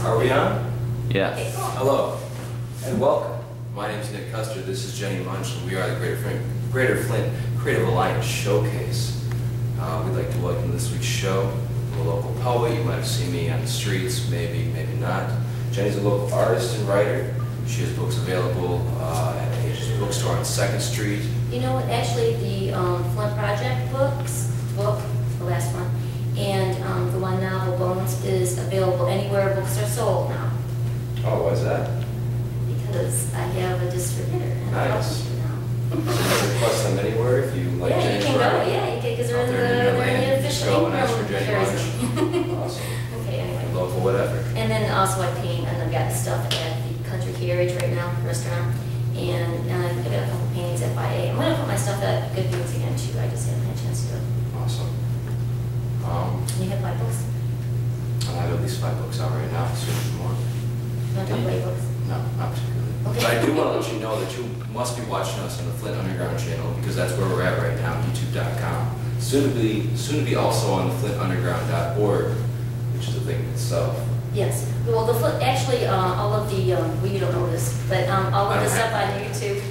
Are we on? Yes. Okay, cool. Hello, and welcome. My name is Custer, this is Jennie, Moench, and we are the Greater Flint Creative Alliance Showcase. We'd like to welcome to this week's show. I'm a local poet. You might have seen me on the streets, maybe not. Jennie's a local artist and writer. She has books available at Asia's bookstore on 2nd Street. You know what, actually the Flint Project book, the last one, and the one novel, Bones, is available anywhere books are sold now. Oh, why is that? Because I have a distributor. And nice. You know. You can request them anywhere if you like Jennie's writing. Yeah, you can, because they're in the official and ask for Jennie Moench. Awesome. Okay, anyway. Local whatever. And then also I paint, and I've got stuff at the Country Carriage right now, restaurant, and I've got a couple paintings at FIA. I'm going to put my stuff at Good Things again too. I just haven't had a chance to do it. Awesome. You have 5 books? I have at least 5 books out right now, so if you want. You want to talk about your books? No, not particularly. Okay. But I do want to let you know that you must be watching us on the Flint Underground channel, because that's where we're at right now, youtube.com. Soon to be also on the flintunderground.org, which is a thing itself. Yes. Well, the Flint, actually, all of the, well, you don't know this, but all of the stuff on YouTube,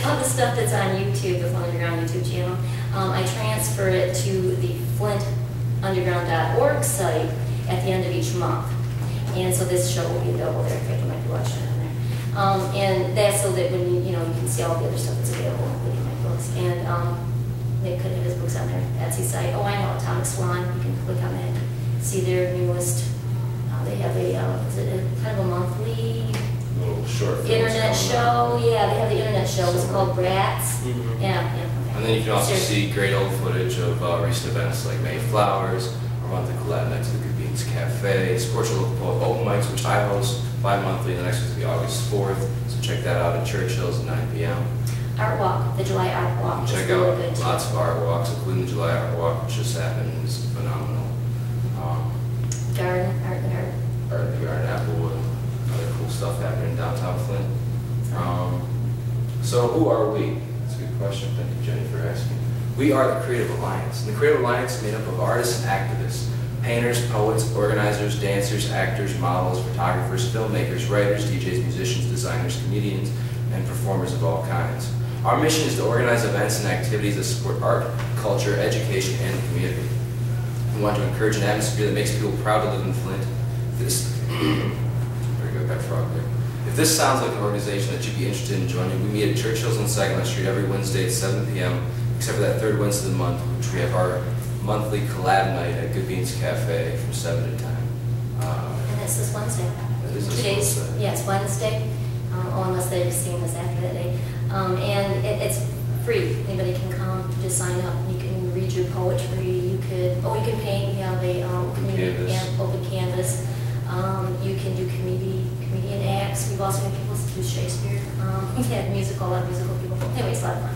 all the stuff that's on YouTube, the Flint Underground YouTube channel, I transfer it to the flintunderground.org site at the end of each month. And so this show will be available there. In fact, you might be watching it on there. And that's so that when you can see all the other stuff that's available, including my books. And they could have his books on their Etsy site. Oh, I know, Atomic Swan. You can click on that and see their newest. They have is it a kind of a monthly short internet show? Yeah, they have the internet show. It's called Brats. Mm-hmm. Yeah. Okay. And then you can also see great old footage of recent events like May Flowers, our monthly collab nights at the Good Beans Cafe, support your local poet open mics, which I host bi-monthly. The next one's going to be August 4th, so check that out at Churchill's at 9 p.m. Art Walk, the July Art Walk. Check out lots of art walks, including the July Art Walk, which just happened. It's phenomenal. Art in the Garden, Applewood, other cool stuff happening in downtown Flint. So who are we? That's a good question. Thank you, Jennie, for asking. We are the Creative Alliance. And the Creative Alliance is made up of artists and activists, painters, poets, organizers, dancers, actors, models, photographers, filmmakers, writers, DJs, musicians, designers, comedians, and performers of all kinds. Our mission is to organize events and activities that support art, culture, education, and the community. We want to encourage an atmosphere that makes people proud to live in Flint. Very good, got frog there. If this sounds like an organization that you'd be interested in joining, we meet at Churchill's on 2nd Street every Wednesday at 7 p.m., except for that 3rd Wednesday of the month, which we have our monthly collab night at Good Beans Cafe from 7 to 10. And it's this Wednesday. It is this Wednesday. Yeah, it's Wednesday, unless they've seen this after that day. And it's free. Anybody can come, just sign up. You can read your poetry. You can paint. We have a open canvas. You can do comedian acts. We've also had people do Shakespeare. We had a lot of musical people. Anyway, it's a lot of fun.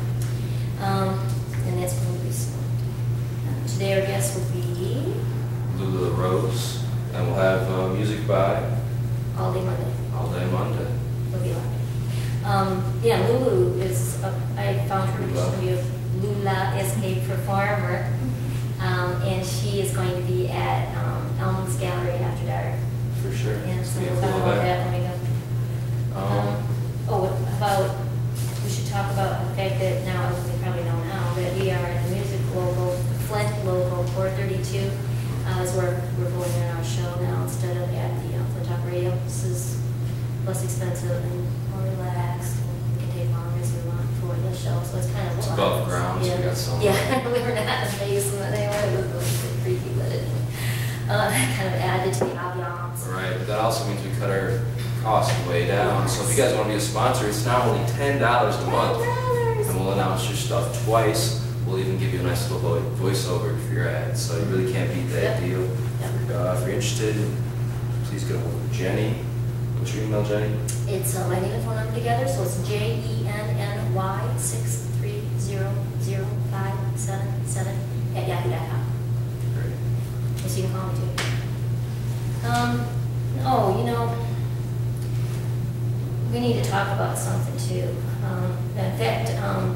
And that's going to be soon. Today our guest will be Lula LaRose, and we'll have music by AllDay MonDay. AllDay MonDay. It'll be like yeah, Lulu is, I found her recently of Lula is a performer, and she is going to be at Elman's Gallery after dark. For sure. And so we'll talk about that when we go. We should talk about the fact that now, as we probably know now, that we are at the music local, Flint Local 432, is where we're going in our show now instead of at the Flint Talk Radio. This is less expensive and more relaxed, and we can take longer as we want for the show, so it's kind of above ground, yeah. So we got some. Yeah, we were not in the basement anyway, it was really creepy, but it kind of added to the ambiance. Right, but that also means we cut our costs way down. So if you guys want to be a sponsor, it's now only $10 a month. And we'll announce your stuff twice. We'll even give you a nice little voiceover for your ads. So you really can't beat that deal. Yep. If you're interested, please get a hold of Jennie. What's your email, Jennie? It's my name and phone number together, so it's JENNY6300577 Great. So you can call me too. We need to talk about something too. In fact,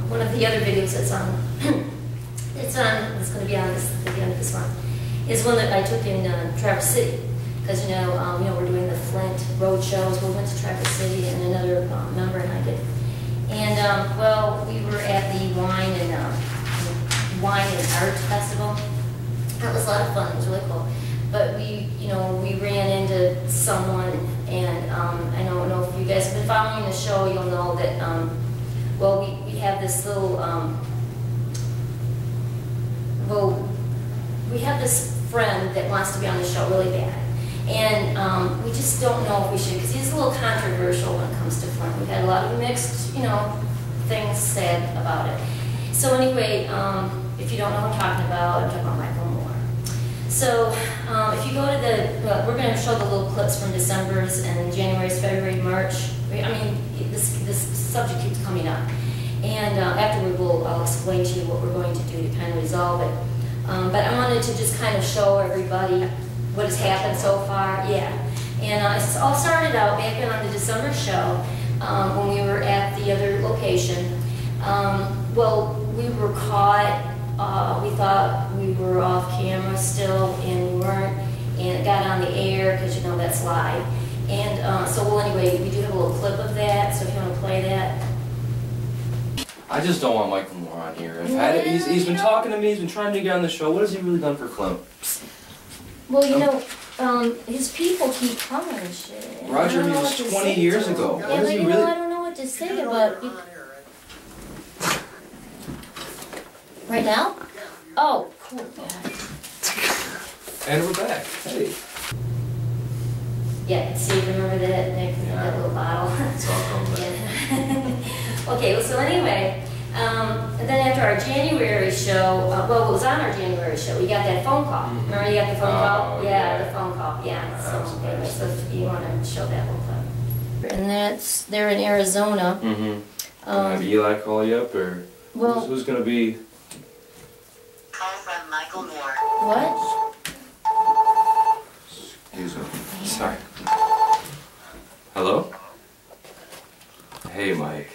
one of the other videos that's on, it's going to be on at the end of this month, is one that I took in Traverse City. because we're doing the Flint road shows. We went to Traverse City, and another member and I did. And well, we were at the Wine and Art Festival. That was a lot of fun. It was really cool. But we ran into someone, and I don't know if you guys have been following the show. You'll know that. Well, we have this little. We have this friend that wants to be on the show really bad. And we just don't know if we should, because he's a little controversial when it comes to Flint. We've had a lot of mixed, things said about it. So anyway, if you don't know what I'm talking about Michael Moore. So if you go to we're going to show the little clips from December's and January's, February, March. I mean, this subject keeps coming up. And afterward, I'll explain to you what we're going to do to kind of resolve it. But I wanted to just kind of show everybody what has happened so far. Yeah. And it all started out back on the December show when we were at the other location. Well, we were caught. We thought we were off camera still, and we weren't. And it got on the air because that's live. And well, anyway, we do have a little clip of that. So if you want to play that. I just don't want Michael Moore on here. He's been talking to me, he's been trying to get on the show. What has he really done for Flint? Well, his people keep coming and shit. Roger, he was 20 years ago. Yeah, but I don't know what to say about it. Right now? Oh, cool. And we're back. Hey. Yeah, see, remember that, Nick? Yeah. That little bottle. It's all coming back. Yeah. Okay, well, so anyway, and then after our January show, it was on our January show, we got that phone call. Remember you got the phone call? Yeah, the phone call, yeah. So, anyway, so if you want to show that little clip. And they're in Arizona. Mm-hmm. Have Eli call you up, or who's going to be? Call from Michael Moore. What? Excuse me. Sorry. Hello? Hey, Mike.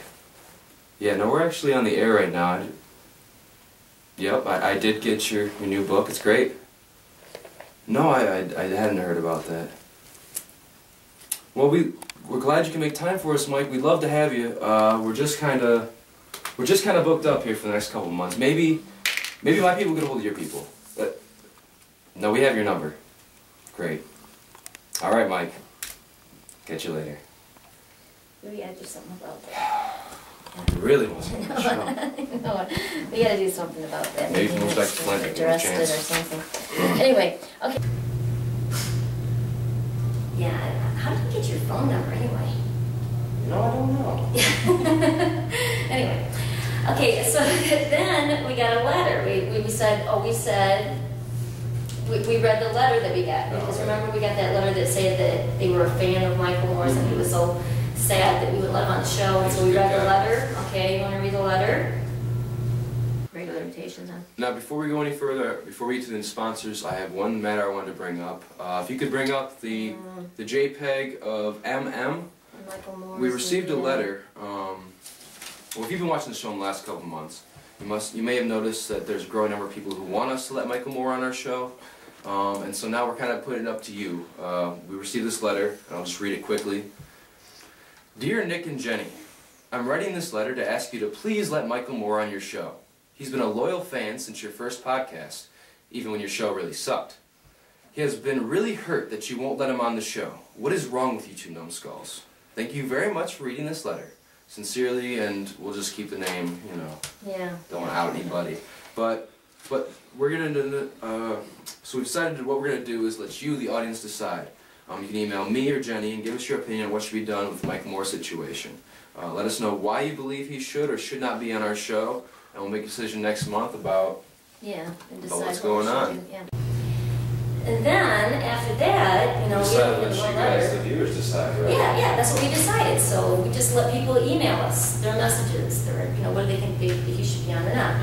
Yeah, no, we're actually on the air right now. Yep, I did get your new book. It's great. No, I hadn't heard about that. Well, we're glad you can make time for us, Mike. We'd love to have you. We're just kind of booked up here for the next couple of months. Maybe my people get a hold of your people. No, we have your number. Great. All right, Mike. Catch you later. We gotta do something about that. You really wasn't on the show. No, we gotta do something about that. Maybe move back to Flint and give him a Arrested chance. or something. Anyway, okay. Yeah, how did you get your phone number anyway? No, I don't know. Anyway, okay, so then we got a letter. We read the letter that we got, because remember we got that letter that said that they were a fan of Michael Moore's and he was so sad that we would let him on the show, and so we read the letter. Okay, you want to read the letter? Regular invitations on. Now, before we go any further, before we get to the sponsors, I have one matter I wanted to bring up. If you could bring up the JPEG of MM. Michael Moore's. We received a letter. Well, if you've been watching the show in the last couple of months, you may have noticed that there's a growing number of people who want us to let Michael Moore on our show. And so now we're kind of putting it up to you. We received this letter, and I'll just read it quickly. Dear Nick and Jenny, I'm writing this letter to ask you to please let Michael Moore on your show. He's been a loyal fan since your first podcast, even when your show really sucked. He has been really hurt that you won't let him on the show. What is wrong with you two numbskulls? Thank you very much for reading this letter. Sincerely, and we'll just keep the name, Yeah. Don't want to out anybody. But we're going to, so we decided what we're going to do is let you, the audience, decide. You can email me or Jenny and give us your opinion on what should be done with the Mike Moore situation. Let us know why you believe he should or should not be on our show, and we'll make a decision next month about And decide what's going on. Yeah. And then, after that, we decide have what a you letter. guys, the viewers, decide, right? Yeah, that's what we decided. So we just let people email us their messages, what do they think he should be on or not.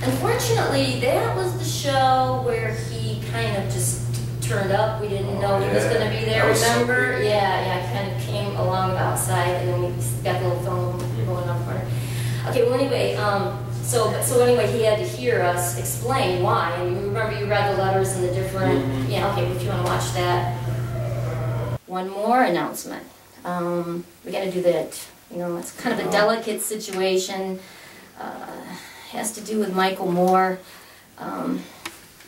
Unfortunately, that was the show where he kind of just turned up. We didn't know he was going to be there, remember? So yeah, kind of came along outside, and then we got the little film going on for it. Okay, well anyway, So anyway, he had to hear us explain why, and you remember you read the letters and the different, yeah, okay, if you want to watch that. One more announcement. We got to do that, you know, it's kind of a delicate situation. Has to do with Michael Moore.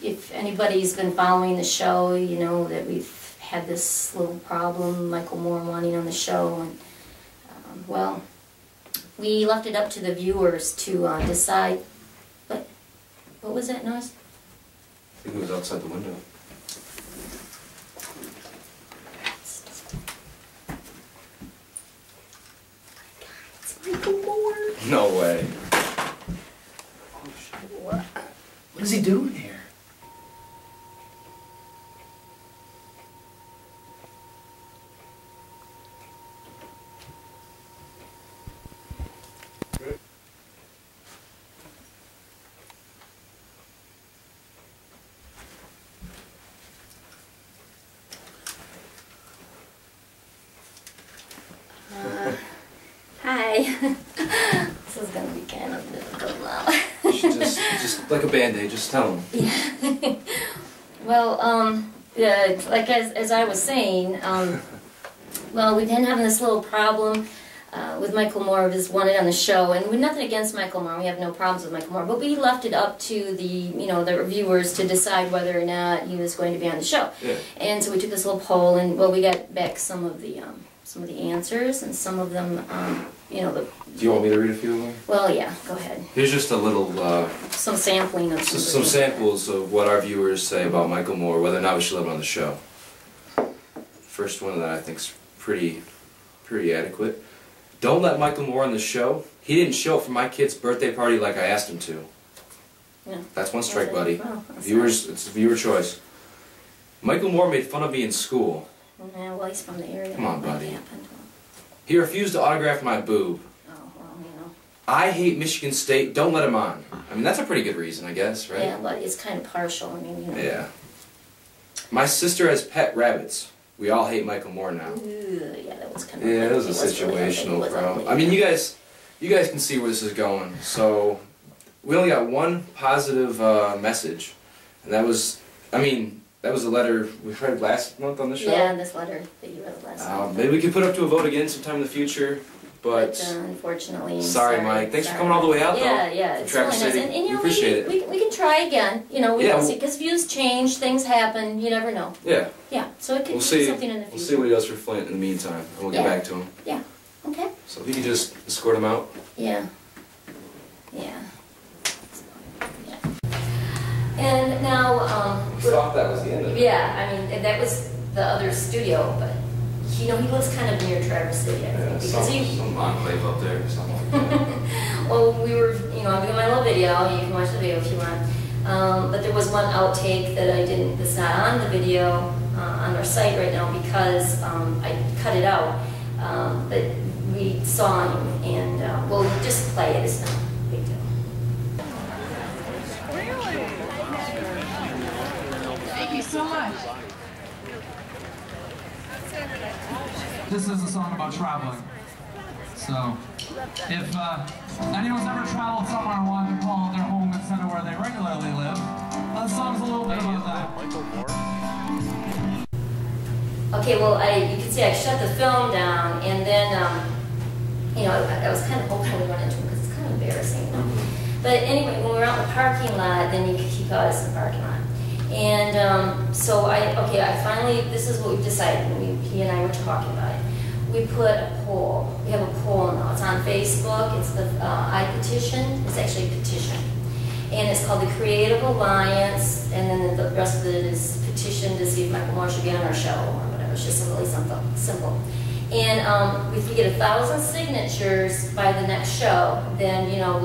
If anybody's been following the show, you know that we've had this little problem, Michael Moore wanting on the show, and well, we left it up to the viewers to decide. What was that noise? I think it was outside the window. It's Michael Moore. No way. What is he doing here? Hi. This is gonna be kind of difficult now. just like a Band-Aid, just tell him. Yeah. Well, yeah, like as I was saying, well, we've been having this little problem with Michael Moore, just wanted on the show, and we're nothing against Michael Moore. We have no problems with Michael Moore, but we left it up to the, you know, the reviewers to decide whether or not he was going to be on the show. Yeah. And so we took this little poll, and well, we got back some of the answers, and some of them, you know, Do you want me to read a few of them? well, yeah, go ahead. Here's just a little, Some sampling of some samples of what our viewers say about Michael Moore, whether or not we should let him on the show. First one that I think's pretty adequate. Don't let Michael Moore on the show. He didn't show up for my kid's birthday party like I asked him to. Yeah. That's one strike, buddy. Well, Viewers, it's a viewer choice. Michael Moore made fun of me in school. Yeah, well, he's from the area. Come on, What buddy. happened? He refused to autograph my boob. Oh, well, you know. I hate Michigan State. Don't let him on. I mean, that's a pretty good reason, I guess, right? Yeah, but it's kind of partial. I mean, you know. Yeah. My sister has pet rabbits. We all hate Michael Moore now. Ooh, yeah, that was kind of. Yeah, it was a really situational problem. I mean, you guys can see where this is going. So, we only got one positive message, and that was, I mean, that was a letter we read last month on the show. Yeah, this letter that you read last month. Maybe we could put up to a vote again sometime in the future, but unfortunately. sorry, Mike. Thanks for coming all the way out, though. Yeah, from it's Traverse really nice. City. And you We know, appreciate it. we can try again. You know, Yeah, because views change, things happen. You never know. Yeah. Yeah, so it could We'll be see. something in the future. We'll see what he does for Flint in the meantime, and we'll get Yeah. back to him. Yeah. Okay. So if you could just escort him out. Yeah. Yeah. And now, We thought that was the end of it. yeah, I mean, and that was the other studio, but you know, he lives kind of near Traverse City, I think, because Some enclave up there or something like that. well, we were, you know, I'm doing my little video. You can watch the video if you want. But there was one outtake that I didn't. That's not on the video on our site right now because I cut it out. But we saw him, and we'll just play it. It's not a big deal. Thank you so much. This is a song about traveling. So, if anyone's ever traveled somewhere and wanted to call their home instead of where they regularly live, the song's a little bit about that. Okay, well, you can see I shut the film down, and then, you know, I was kind of hoping I would run into him because it's kind of embarrassing, you know. But anyway, when we were out in the parking lot, then he caught us in the parking lot. And so I finally, this is what we decided when he and I were talking about it. We put a poll. We have a poll now. It's on Facebook. It's the iPetition. It's actually a petition. And it's called the Creative Alliance, and then the rest of it is petition to see if Michael Moore should be on our show or whatever. It's just really simple. And if we get 1,000 signatures by the next show, then, you know,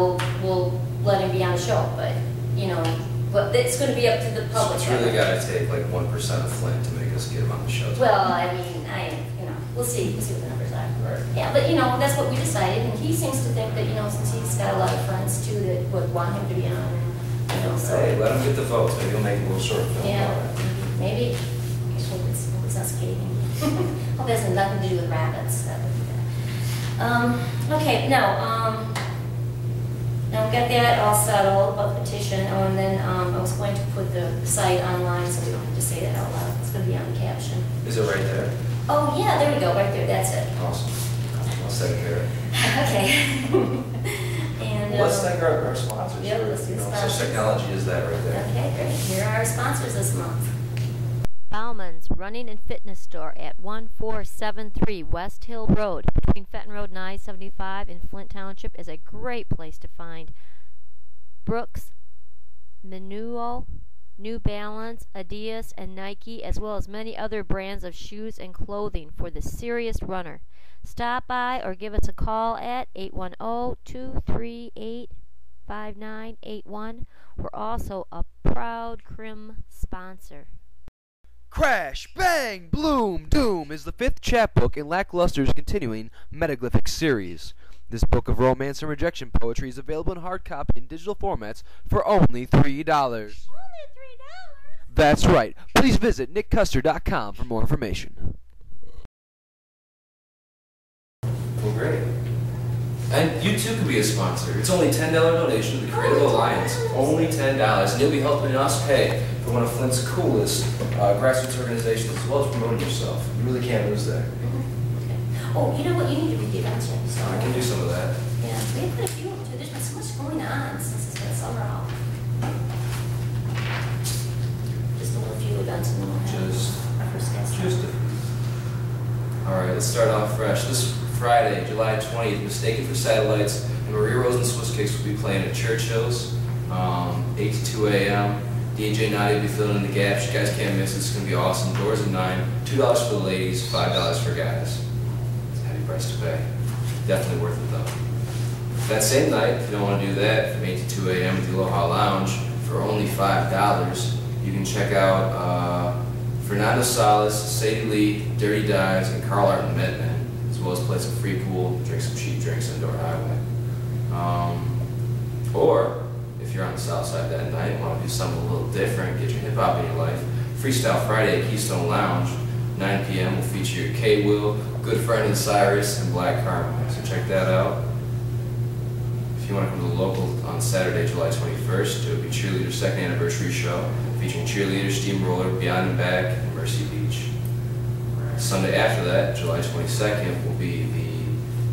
we'll let him be on the show. But, you know, but it's going to be up to the public. It's really got to take like 1% of Flint to make us get him on the show. Well, I mean, you know, we'll see what the numbers are. Yeah, but you know, that's what we decided, and he seems to think that, you know, since he's got a lot of friends too that would want him to be on, you know, so. Hey, let him get the votes. Maybe he'll make a little short film. Yeah, maybe. Hope it's not skating. Hope it has nothing to do with rabbits. That would be bad. Okay, now, Now, we got that all settled, about the petition, oh, and then I was going to put the site online, so we don't have to say that out loud. It's going to be on the caption. Is it right there? Oh, yeah, there we go, right there, that's it. Awesome. I'll set it there. Okay. And, Well, let's thank our sponsors. Yep, let's do You know, sponsors. Such technology is that right there. Okay, great. Here are our sponsors this month. Bauman's Running and Fitness Store at 1473 West Hill Road between Fenton Road and I-75 in Flint Township is a great place to find Brooks, Menuo, New Balance, Adidas, and Nike, as well as many other brands of shoes and clothing for the serious runner. Stop by or give us a call at 810-238-5981. We're also a proud Crim sponsor. Crash, Bang, Bloom, Doom is the 5th chapbook in Lackluster's continuing Metaglyphic series. This book of romance and rejection poetry is available in hard copy and digital formats for only $3. Only $3? That's right. Please visit nickcuster.com for more information. Well, great. And you too could be a sponsor. It's only $10 donation to the Creative Alliance. Only $10. And you'll be helping us pay for one of Flint's coolest grassroots organizations, as well as promoting yourself. You really can't lose that. Okay. Oh, you know what? You need to read the events yet. So I can do some of that. Yeah, we have quite a few of them too. There's been so much going on since it's been summer out. Just a little few events and then we'll have our first guest. All right, let's start off fresh. This Friday, July 20th, Mistaken for Satellites, and Maria Rose and Swiss Cakes will be playing at Churchill's, 8 to 2 a.m. DJ Nadia will be filling in the gaps. You guys can't miss it. It's going to be awesome. Doors at 9. $2 for the ladies, $5 for guys. It's a heavy price to pay. Definitely worth it, though. That same night, if you don't want to do that, from 8 to 2 a.m. at the Aloha Lounge, for only $5, you can check out Fernando Salas, Sadie Lee, Dirty Dives, and Carl Art and Medman, as well as play some free pool, drink some cheap drinks indoor highway. Or, if you're on the south side that night and want to do something a little different, get your hip hop in your life, Freestyle Friday at Keystone Lounge, 9 p.m. will feature your K-Will, Good Friend and Cyrus, and Black Carmen. So check that out. If you want to come to the local on Saturday, July 21st, it will be Cheerleader's 2nd anniversary show, featuring Cheerleader, Steamroller, Beyond and Back, and Mercy Beach. Sunday after that, July 22nd, will be the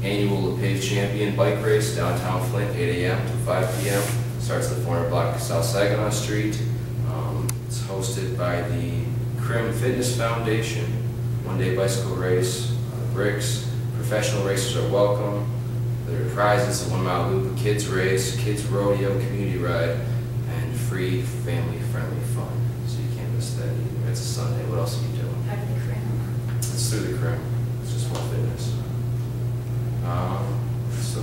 annual LePage Champion Bike Race, downtown Flint, 8 a.m. to 5 p.m. Starts at the 400 block of South Saginaw Street. It's hosted by the Crim Fitness Foundation, one-day bicycle race, bricks. Professional racers are welcome. There are prizes, a 1 mile loop, a kids race, kids rodeo, community ride, and free family-friendly fun. So you can't miss that either. It's a Sunday. What else are you doing? Part of the Crim. It's through the Crim. It's just more fitness. So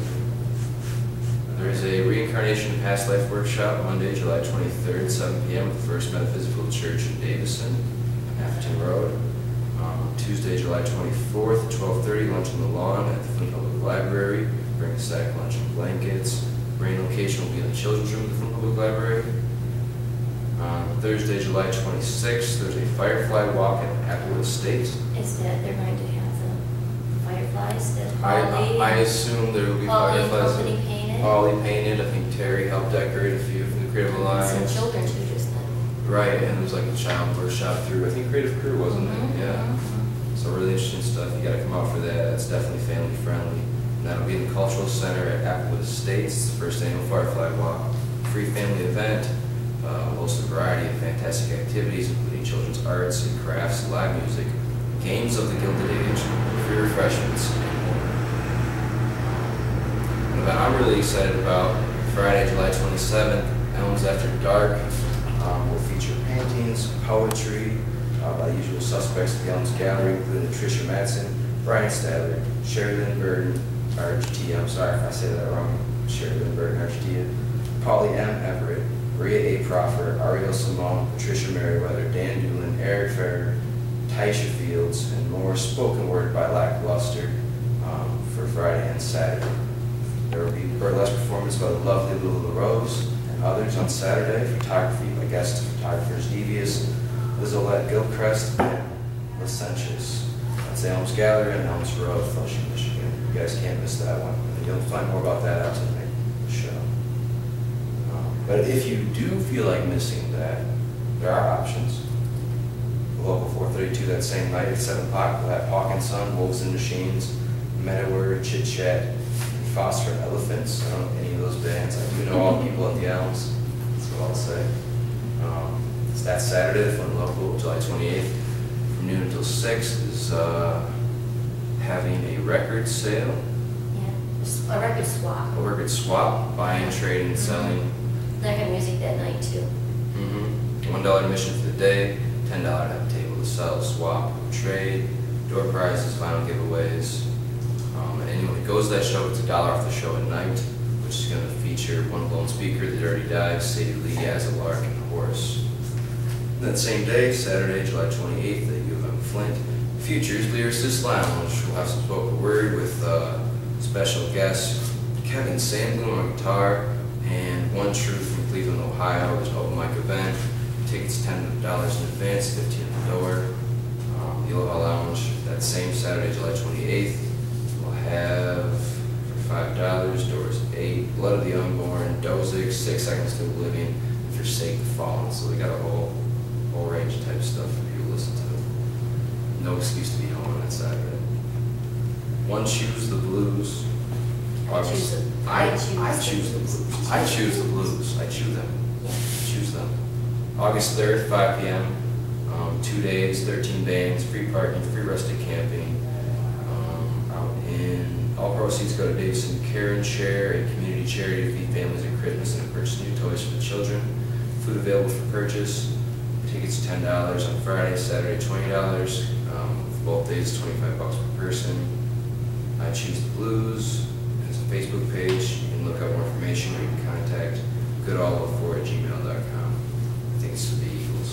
there is a Reincarnation and Past Life workshop Monday, July 23rd, 7 p.m. at the First Metaphysical Church in Davison, Atherton Road. Tuesday, July 24th at 12:30, lunch on the lawn at the Flint Public Library. Bring a sack lunch and blankets. Rain location will be in the children's room at the Flint Public Library. Thursday, July 26th, there's a Firefly Walk at Applewood Estate. Is that they're going to have the fireflies that I Pauly assume there will be Pauly and fireflies. company painted? Pauly painted. I think Terry helped decorate a few from the Creative Alliance. Some children too, just then. Right, and there was like a child workshop through, I think Creative Crew, wasn't it? Yeah. So really interesting stuff. You got to come out for that. It's definitely family friendly. And that'll be in the Cultural Center at Applewood Estates. It's the first annual Firefly Walk. Free family event. Hosts a variety of fantastic activities, including children's arts and crafts, live music, games of the Gilded Age, free refreshments, and more. An event I'm really excited about, Friday, July 27th, Elms After Dark, will feature paintings, poetry by the usual suspects at the Elms Gallery, including Tricia Matson, Brian Stadler, Sheridan Burton, RGT, I'm sorry if I say that wrong, Sheridan Burton, RGT, Pauly Everett, Maria A. Proffer, Ariel Simone, Patricia Merriweather, Dan Doolin, Eric Ferrer, Taisha Fields, and more spoken word by Lackluster for Friday and Saturday. There will be burlesque performance by the lovely Lula LaRose and others on Saturday, photography by guest photographers Devious, Lizolette Gilchrist, and Licentious. That's the Elms Gallery on Elms Road, Flushing, Michigan. You guys can't miss that one. And you'll find more about that out tonight in the show. But if you do feel like missing that, there are options. Local 432 that same night at 7 o'clock, we'll have Hawk and Son, Wolves and Machines, Metaword, Chit Chat, Foster Elephants. I don't know any of those bands. I do know all the people at the Elms. That's what I'll say. It's that Saturday, the Flint Local, July 28th, from noon until 6, is having a record sale. Yeah, a record swap. A record swap, buying, trading, and selling. They're having music that night too. $1 admission for the day, $10 to have a table to sell, swap, trade, door prizes, vinyl giveaways. And anyone that goes to that show gets $1 off the show at night, which is going to feature one lone speaker, The Dirty Dive, Sadie Lee, As a Lark, and Horace. That same day, Saturday, July 28th, at U of M Flint, features Lyricist Lounge. We'll have some spoken word with special guest Kevin Sandblum on guitar and One Truth from Cleveland, Ohio. There's an open mic event. Tickets $10 in advance, $15 at the door. The Lula Lounge that same Saturday, July 28th. We'll have for $5, Doors 8, Blood of the Unborn, Dozig, 6 Seconds to Oblivion, and Forsake the Fallen. So we got a whole range of type stuff for you to listen to. No excuse to be home on that Saturday. One Choose the Blues. I choose the blues. I choose the blues. I choose them. Yeah. Choose them. August 3rd, 5 p.m. 2 days, 13 bands, free parking, free rustic camping. All proceeds go to Davidson Care and Share, a community charity to feed families at Christmas and to purchase new toys for the children. Food available for purchase. Tickets $10 on Friday, Saturday $20. For both days, $25 per person. I Choose the Blues. There's a Facebook page. You can look up more information or you can contact goodall04@gmail.com. I think it's for the Eagles.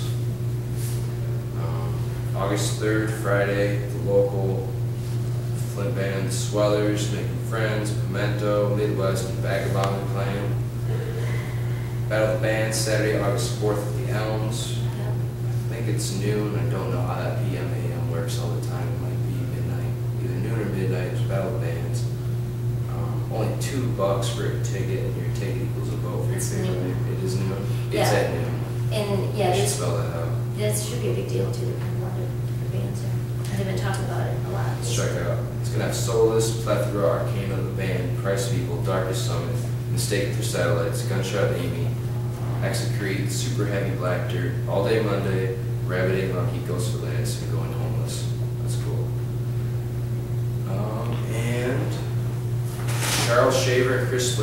August 3rd, Friday, the local Flint band, Swellers, Making Friends, Pimento, Midwest, and Vagabond are playing. Battle of the Bands, Saturday, August 4th at the Elms. I think it's noon. I don't know how that PM AM works all the time. It might be midnight. Either noon or midnight. It's Battle of the Bands. Only $2 for a ticket, and your ticket equals a vote for your favorite. It is noon. It's at noon. And yeah, You should spell that out. this should be a big deal too. There are a lot of different bands there. And they've been talking about it a lot. Let's check it out. It's going to have Solace, Plethora, Arcana, The Band, Price People, Darkest Summit, Mistaken for Satellites, Gunshot Amy, Execrete, Super Heavy Black Dirt, AllDay MonDay, Rabbit Egg Monkey, Ghost for Lance, and Going Homeless. That's cool. And Charles Shaver and Chris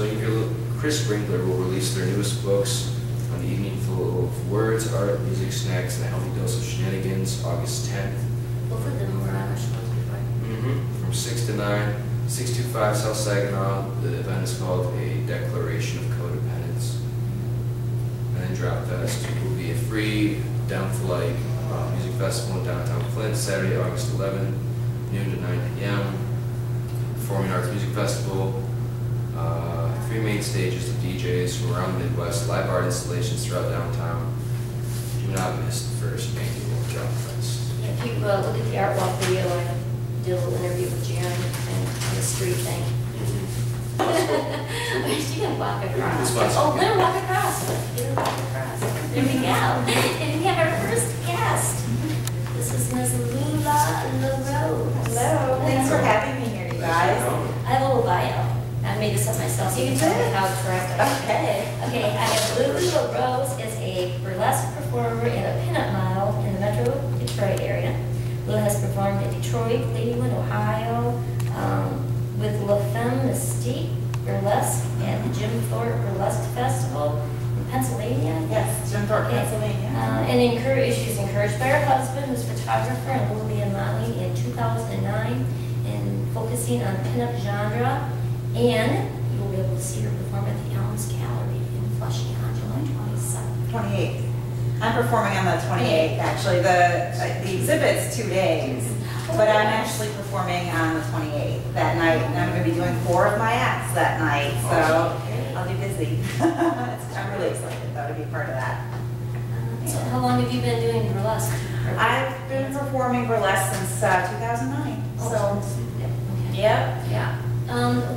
Sprinkler will release their newest books on the evening full of words, art, music, snacks, and a healthy dose of shenanigans, August 10th. Both of them were on our shows before. From 6 to 9, 625 South Saginaw. The event is called A Declaration of Codependence. And then Drop Fest will be a free Down for Light music festival in downtown Flint, Saturday, August 11th, noon to 9 p.m. Performing Arts Music Festival. 3 main stages of DJs from around the Midwest, live art installations throughout downtown. Do not miss the first annual Drop Fest. If you look at the art walk video, I did a little interview with Jennie and on the street thing. She can walk across. Oh, let her walk across. Get her walk across. There we go. And we have our first guest. This is Ms. Lula LaRose. Hello. Thanks for having me here, you guys. I have a little bio. I made this up myself, so you can tell me how correct I am. Okay, I have Lula LaRose is a burlesque performer and a pinup model in the Metro Detroit area. Lula has performed in Detroit, Cleveland, Ohio, with La Femme Mystique Burlesque at the Jim Thorpe Burlesque Festival in Pennsylvania. Yes, Jim Thorpe, Pennsylvania. And she's encouraged by her husband, who's a photographer, and will be modeling in 2009 and focusing on pinup genre. And you will be able to see her perform at the Elms Gallery in Flushing on July 27th. 28th. I'm performing on the 28th, actually. The exhibit's 2 days, but I'm actually performing on the 28th that night, and I'm going to be doing 4 of my acts that night, so I'll be busy. I'm really excited, though, to be part of that. So how long have you been doing burlesque? I've been performing burlesque since 2009. So, yeah. Yeah.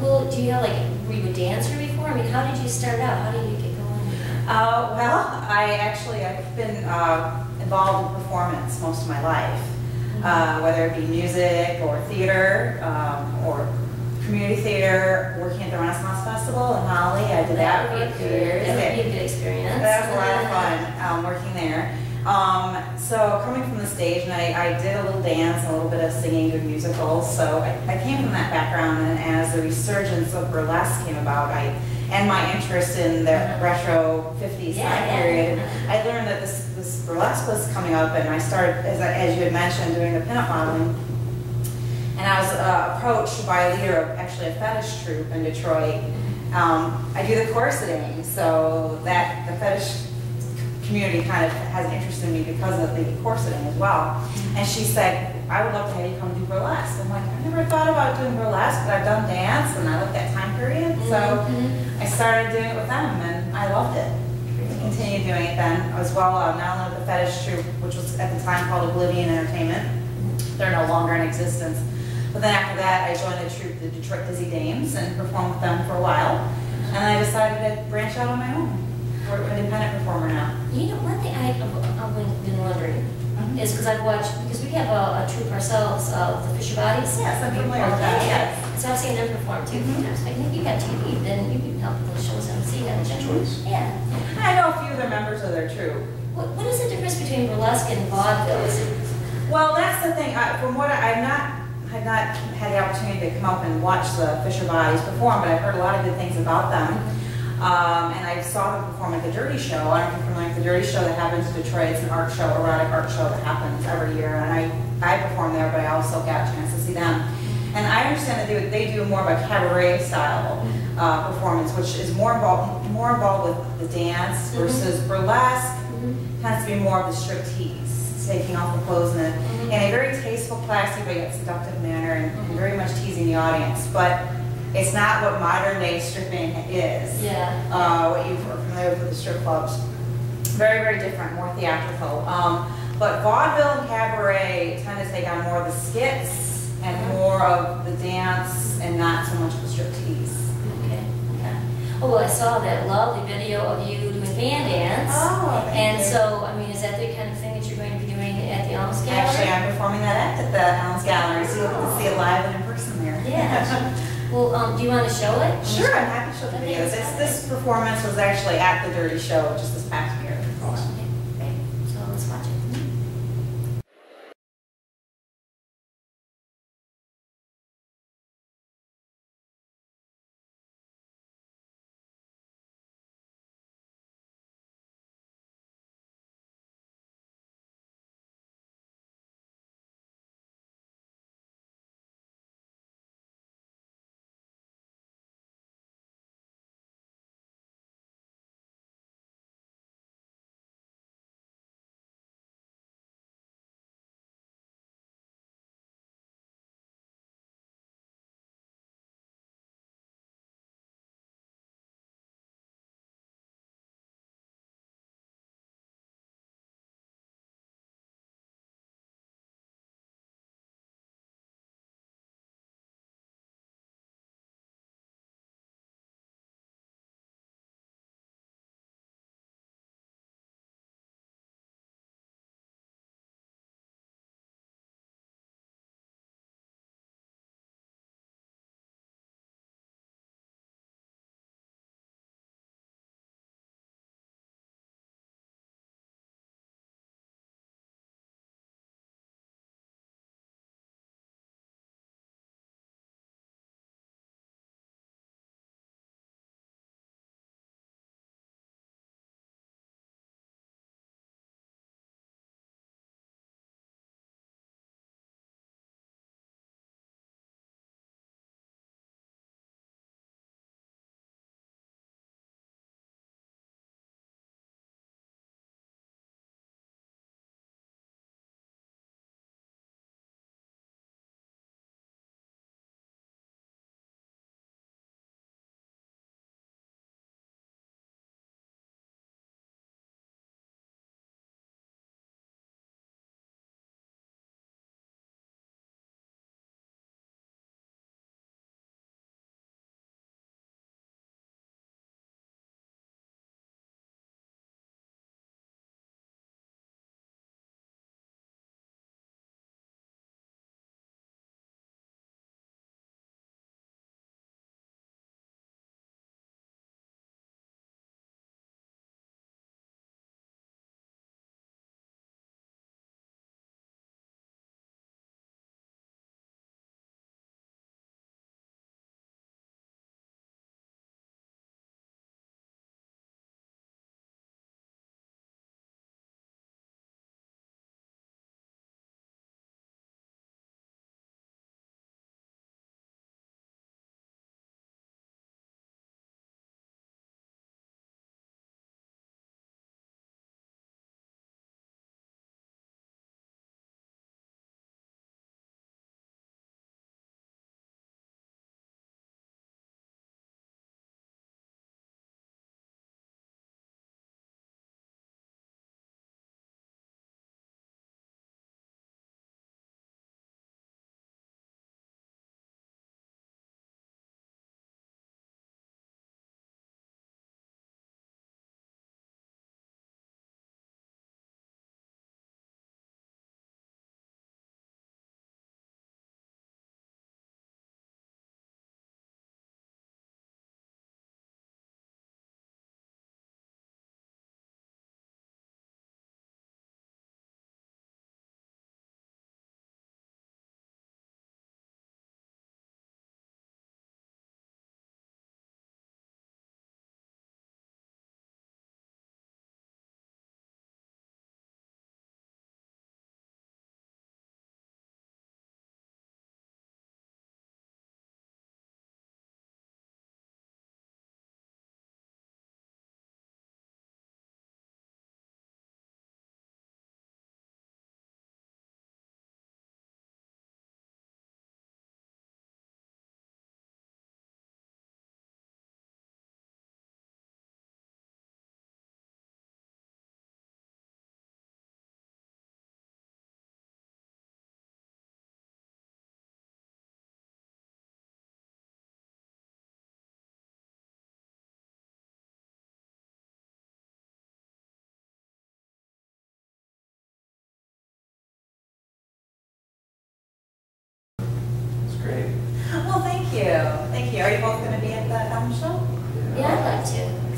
Well, do you have were you a dancer before? I mean, how did you start out? How did you get going? Well, I've been involved in performance most of my life, whether it be music or theater or community theater, working at the Renaissance Festival in Holly. I did that for a few years. That would be a good experience. That was a lot of fun working there. So coming from the stage, and I did a little dance, a little bit of singing, doing musicals. So I came from that background, and as the resurgence of burlesque came about, and my interest in the retro 50s time period, I learned that this burlesque was coming up, and I started, as you had mentioned, doing the pinup modeling. And I was approached by a leader of actually a fetish troupe in Detroit. I do the corseting, so that the fetish community kind of has an interest in me because of the corseting as well. And she said, I would love to have you come do burlesque. I'm like, I never thought about doing burlesque, but I've done dance and I like that time period. So I started doing it with them and I loved it. I continued doing it then as well, not only with the fetish troupe, which was at the time called Oblivion Entertainment. They're no longer in existence. But then after that, I joined the troupe, the Detroit Dizzy Dames, and performed with them for a while. And I decided to branch out on my own. We're an independent performer now. You know, one thing I've been wondering is because I've watched, because we have a troupe ourselves of the Fisher Bodies. Yes, I'm familiar with that, yes. So I've seen them perform too. I was like, you got TV, then you can help with those shows and see that gentlemen. Yeah. I know a few of the members of their troupe. What is the difference between burlesque and vaudeville? Is it? Well, that's the thing. From what had not had the opportunity to come up and watch the Fisher Bodies perform, but I've heard a lot of good things about them. And I saw them perform at the Dirty Show. I don't know if you're familiar with the Dirty Show that happens in Detroit. It's an art show, erotic art show that happens every year. And I perform there, but I also got a chance to see them. And I understand that they do more of a cabaret style performance, which is more involved with the dance versus burlesque. Tends to be more of the striptease, taking off the clothes in a very tasteful, classy, but yet seductive manner, and very much teasing the audience. But it's not what modern day stripping is. Yeah. What you are familiar with the strip clubs. Very, very different, more theatrical. But vaudeville and cabaret tend to take on more of the skits and more of the dance and not so much of the striptease. Okay. Oh, well, I saw that lovely video of you doing band dance. Oh, thank you. So, I mean, is that the kind of thing that you're going to be doing at the Alms Gallery? Actually, I'm performing that act at the Alms Gallery, so you'll get to see it live and in person there. Yeah. Well, do you want to show it? Sure, I'm happy to show the videos. This performance was actually at the Dirty Show just this past year. Awesome. Okay, so let's watch it.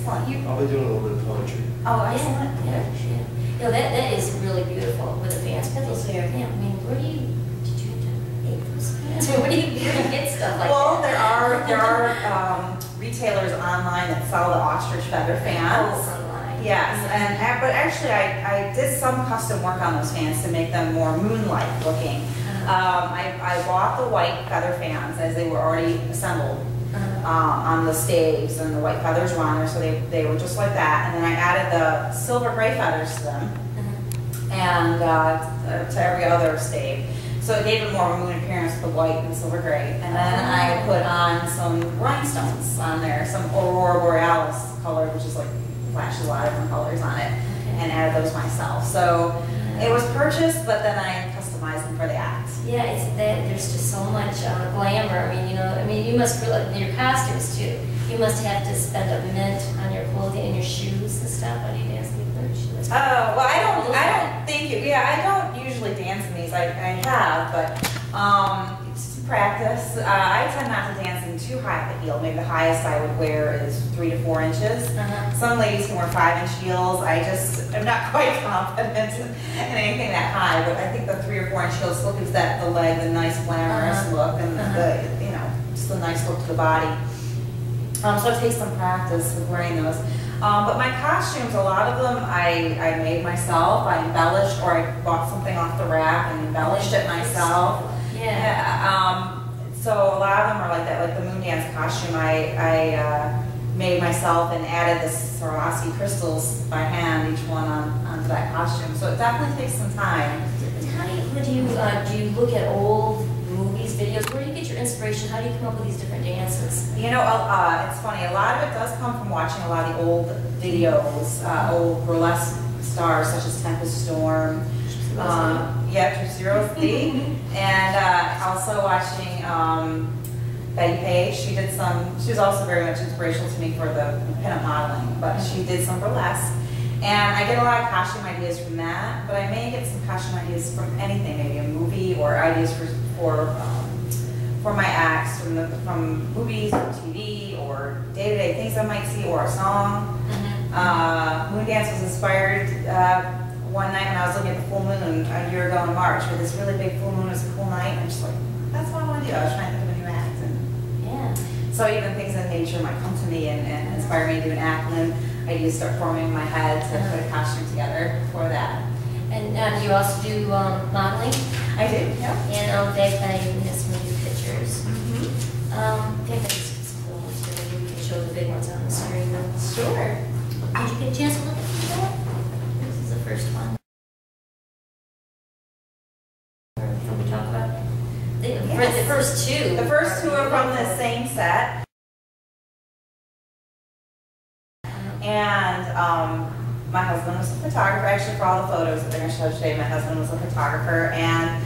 excellent. I'll be doing a little bit of poetry. Oh, excellent. Yeah. You know, that is really beautiful with the fans. Pencils there. Yeah, I mean, where do you make those fans? Where do you get stuff like Well, that? there are retailers online that sell the ostrich feather fans. Oh, online. Yes, but actually I did some custom work on those fans to make them more moon-like looking. I bought the white feather fans as they were already assembled on the staves, and the white feathers were on there, so they were just like that. And then I added the silver gray feathers to them, and to every other stave. So it gave it more of a moon appearance with the white and silver gray. And then I put on some rhinestones on there, some Aurora Borealis color, which is like flashes a lot of different colors on it, and added those myself. So it was purchased, but then I customized them for the act. Yeah, it's that there's just so much glamour. I mean, you must really, your costumes too. You must have to spend a mint on your clothing and your shoes and stuff. How do you dance with your shoes? Oh, well, I don't think you, I don't usually dance in these. I have, but it's practice. I tend not to dance in too high of a heel. Maybe the highest I would wear is 3 to 4 inches. Some ladies can wear 5-inch heels. I'm not quite confident in anything that high, but I think the 3 or 4-inch heels still gives the leg the nice glamorous look, and just a nice look to the body. So it takes some practice with wearing those. But my costumes, a lot of them I made myself. I embellished, or I bought something off the rack and embellished it myself. So a lot of them are like that. Like the MoonDance costume, I made myself and added the Swarovski crystals by hand, each one onto that costume. So it definitely takes some time. How do you look at old movies, videos? Where do you get your inspiration? How do you come up with these different dances? You know, it's funny. A lot of it does come from watching a lot of the old videos, old burlesque stars such as Tempest Storm, Zero Thief, and also watching Betty Page. She was also very much inspirational to me for the pinup modeling, but she did some burlesque. And I get a lot of costume ideas from that, but I may get some costume ideas from anything, maybe a movie, or ideas for my acts from movies or TV or day-to-day things I might see, or a song. MoonDance was inspired one night when I was looking at the full moon a year ago in March, where this really big full moon was a cool night, and I'm just like, that's what I want to do. I was trying to think of a new act. So even things in nature might come to me and inspire me to do an act, and then ideas start forming in my head to put a costume together for that. And you also do modeling? I do, yeah. And back then you had some new pictures. I think that's some cool ones too. Maybe we can show the big ones on the screen. Sure. Did you get a chance to look at them? This is the first one. Can we talk about the first two? The first two are from the same set. And my husband was a photographer. Actually, for all the photos that they're going to show today, my husband was a photographer. And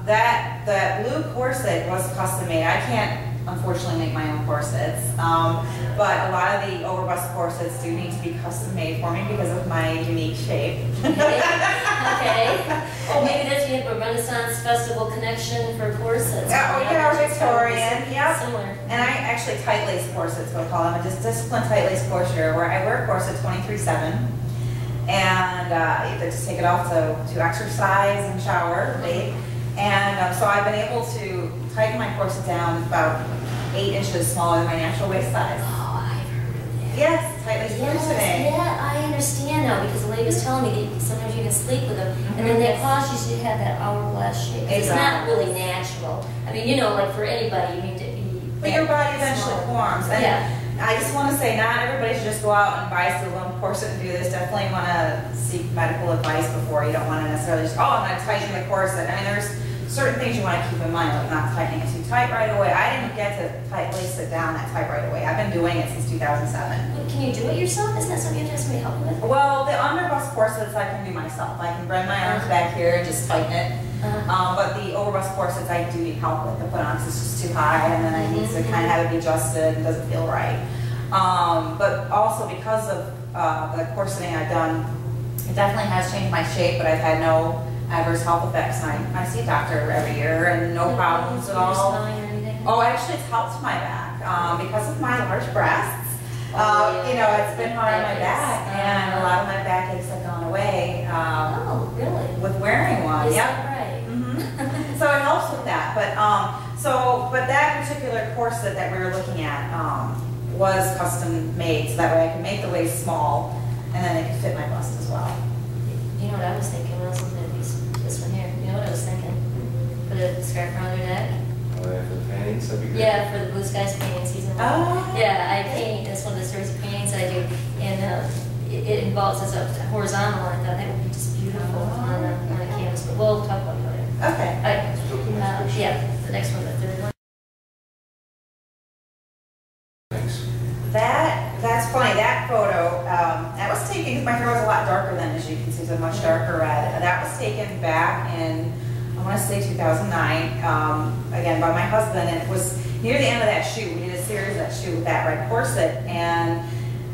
that blue corset was custom made. I can't, unfortunately, make my own corsets. But a lot of the overbust corsets do need to be custom made for me because of my unique shape. Okay. Oh, maybe that's you have a Renaissance Festival connection for corsets. Oh, yeah, or Victorian, yep. Similar. And I actually tight lace corsets, what I call them. Just disciplined tight lace corset, where I wear a corset 24/7. And I just take it off to exercise and shower, bathe. And so I've been able to tighten my corset down about 8 inches smaller than my natural waist size. Oh, I've heard of that. Yes, tight lace corseting. Yeah, I understand now because the lady was telling me that sometimes you can sleep with them, and then that causes you to have that hourglass shape. It's not really natural. I mean, like for anybody, you need to be. But your body eventually forms. And I just want to say, not everybody should just go out and buy a little corset and do this. Definitely want to seek medical advice before. You don't want to necessarily just, I'm going to tighten the corset. I mean, there's certain things you want to keep in mind, like not tightening it too tight right away. I didn't get to lace it down that tight right away. I've been doing it since 2007. But can you do it yourself? Isn't that something you have to ask me to help with? Well, the underbust corsets I can do myself. I can bend my arms back here and just tighten it. But the overbust corsets I do need help with to put on because it's just too high, and then I need to kind of have it be adjusted. It doesn't feel right. But also because of the corseting I've done, it definitely has changed my shape, but I've had no adverse health effects. I see a doctor every year and no problems at all. Oh, actually it's helped my back. Because of my large breasts, You know, it's been hard on my back, and a lot of my backaches have gone away Oh, really? with wearing one. Is Yep. that right? So it helps with that, but that particular corset that we were looking at was custom made, so that way I could make the waist small, and then it could fit my bust as well. You know what I was thinking when I was looking at this one here? You know what I was thinking? Put a scarf around her neck. Oh, yeah, for the paintings, that'd be great. Yeah, for the Blue Skies painting season. Oh. Yeah, I paint. That's one of the series of paintings I do, and it involves as a horizontal. And I thought that would be just beautiful on a canvas. But we'll talk about it later. Okay. Let's put the next picture. Yeah, the next one, the third one. Thanks. That's funny. That photo, that was taken, because my hair was a lot darker then, as you can see, it's a much darker red. That was taken back in, I want to say 2009, again, by my husband, and it was near the end of that shoot. We did a series of that shoot with that red corset, and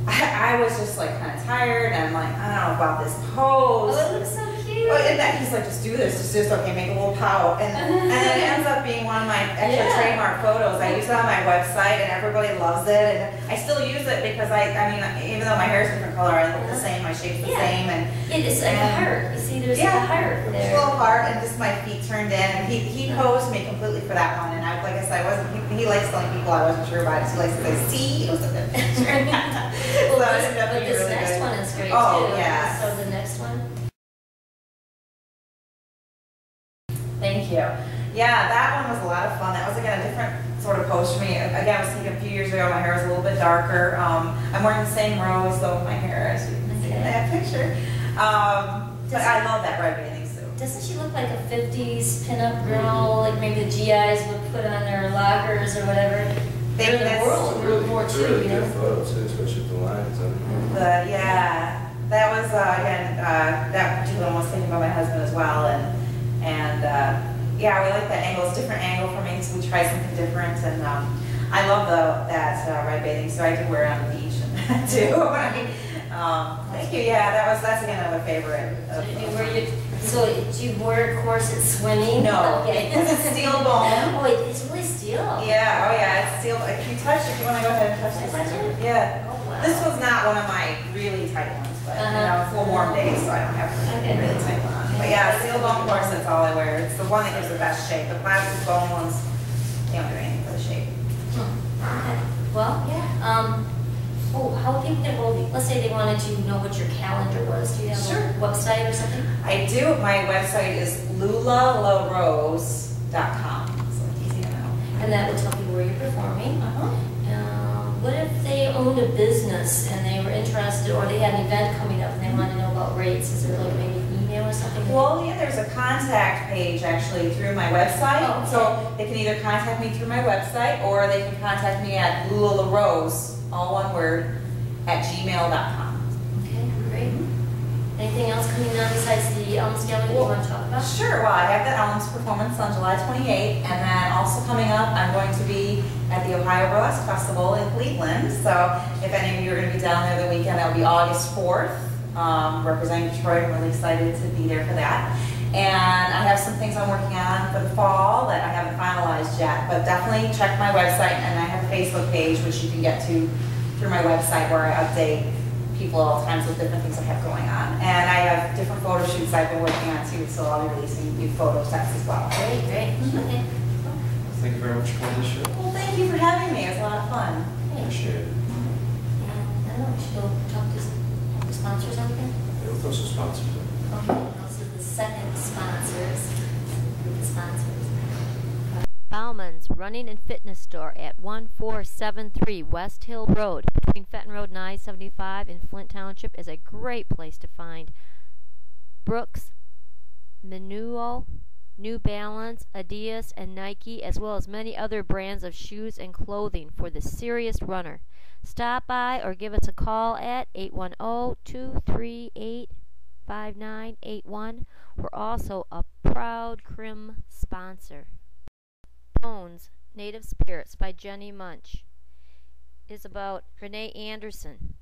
I was just like kind of tired, and I'm like, I don't know about this pose. Oh, it looks so cute. Well, and that he's like, just do this, okay, make a little pout. And then it ends up being one of my extra trademark photos. I use it on my website, and everybody loves it. And I still use it because I mean, even though my hair is a different color, I look the same, my shape's the same. And It's like a heart. You see, there's like a heart a there. little heart, and just my feet turned in. And he posed me completely for that one. And like I said, I wasn't. He likes telling people I wasn't sure about it. So he likes to say, "See, it was a good picture." Well, So it ended up but being this really next good. one is great Oh, too. yeah. So the next one. Thank you. Yeah, that one was a lot of fun. That was, again, a different sort of pose for me. Again, I was thinking a few years ago, my hair was a little bit darker. I'm wearing the same rose, though, with my hair, as you can see in that picture. But I love that red bathing suit. Doesn't she look like a 50s pinup girl, like maybe the GIs would put on their lockers or whatever? They're in the That's world, World War It's a II, really you good know? photo, too, especially with the lines on it. But yeah, that was, again, that particular one was taken by my husband as well. And yeah, we like that angle. It's a different angle for me, so we tried something different. And I love that red bathing suit. I did wear it on the beach and too. Thank you. Yeah, that's again another favorite. So do you wear corset swimming? No, Okay. because it's steel bone. Oh, it's really steel. Yeah, oh yeah, it's steel. If you touch it, if you want to go ahead and touch Can I this. touch it? Yeah. Oh, wow. This was not one of my really tight ones, but you know, it's a little warm day, so I don't have a really tight one on. But yeah, steel bone corset's all I wear. It's the one that gives the best shape. The plastic bone ones, they don't do anything for the shape. Okay. Well, yeah. How people get hold of you? Let's say they wanted to know what your calendar was. Do you have a website or something? I do. My website is LulaLaRose.com. So it's easy to know. And that will tell you where you're performing. What if they owned a business and they were interested, or they had an event coming up and they wanted to know about rates? Is there like maybe an email or something? Well, yeah, there's a contact page actually through my website. Oh, okay. So they can either contact me through my website, or they can contact me at Lula LaRose, all one word, at gmail.com. Okay, great. Anything else coming on besides the Elms Gallery that you want to talk about? Sure. Well, I have the Elms performance on July 28th, and then also coming up, I'm going to be at the Ohio Burlesque Festival in Cleveland. So if any of you are going to be down there the weekend, that'll be August 4th, representing Detroit. I'm really excited to be there for that. And I have some things I'm working on for the fall that I haven't finalized yet, but definitely check my website, and I have a Facebook page, which you can get to through my website, where I update people all the times with different things I have going on. And I have different photo shoots I've been working on too, so I'll be releasing new photo sets as well. Great, great. Okay. Thank you very much for coming to the show. Well, thank you for having me. It was a lot of fun. Appreciate it. And I don't know, we should go talk to the sponsors out there? Yeah, we'll throw some sponsors in. Okay, also the second sponsors. The sponsors. Bauman's Running and Fitness Store at 1473 West Hill Road between Fenton Road and I-75 in Flint Township is a great place to find Brooks, Menuo, New Balance, Adidas, and Nike, as well as many other brands of shoes and clothing for the serious runner. Stop by or give us a call at 810-238-5981. We're also a proud Crim sponsor. Bones, Native Spirits by Jennie Moench is about Renee Anderson,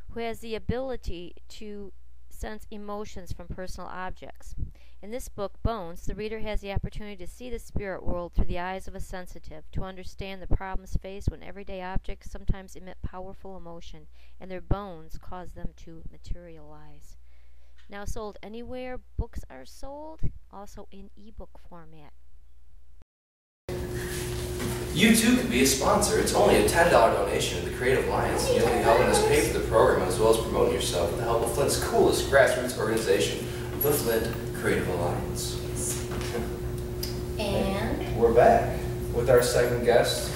who has the ability to sense emotions from personal objects. In this book, Bones, the reader has the opportunity to see the spirit world through the eyes of a sensitive, to understand the problems faced when everyday objects sometimes emit powerful emotion, and their bones cause them to materialize. Now sold anywhere books are sold, also in ebook format. You too can be a sponsor. It's only a $10 donation to the Creative Alliance, and you'll be helping us pay for the program as well as promoting yourself with the help of Flint's coolest grassroots organization, the Flint Creative Alliance. And we're back with our second guest,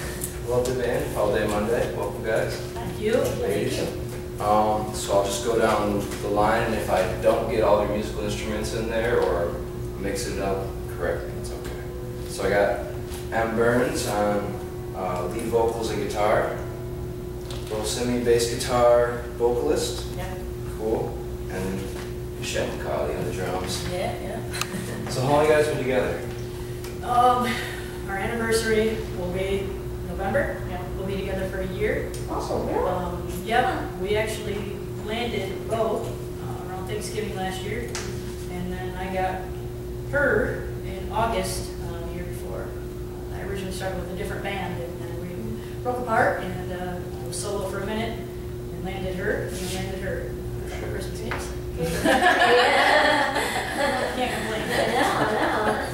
lovely band, AllDay MonDay. Welcome, guys. Thank you. Ladies. So I'll just go down the line, and if I don't get all your musical instruments in there or mix it up correctly, it's okay. So I got M. Burns on lead vocals and guitar, Rosemi bass guitar vocalist. Yeah. Cool. And Michelle McCauley on the drums. Yeah. So how long you guys been together? Our anniversary will be November. Yeah, we'll be together for a year. also, really? Yeah, we actually landed both around Thanksgiving last year, and then I got her in August the year before. I originally started with a different band, and then we broke apart, and I was solo for a minute, and landed her, and we landed her for Christmas games. Can't complain. No.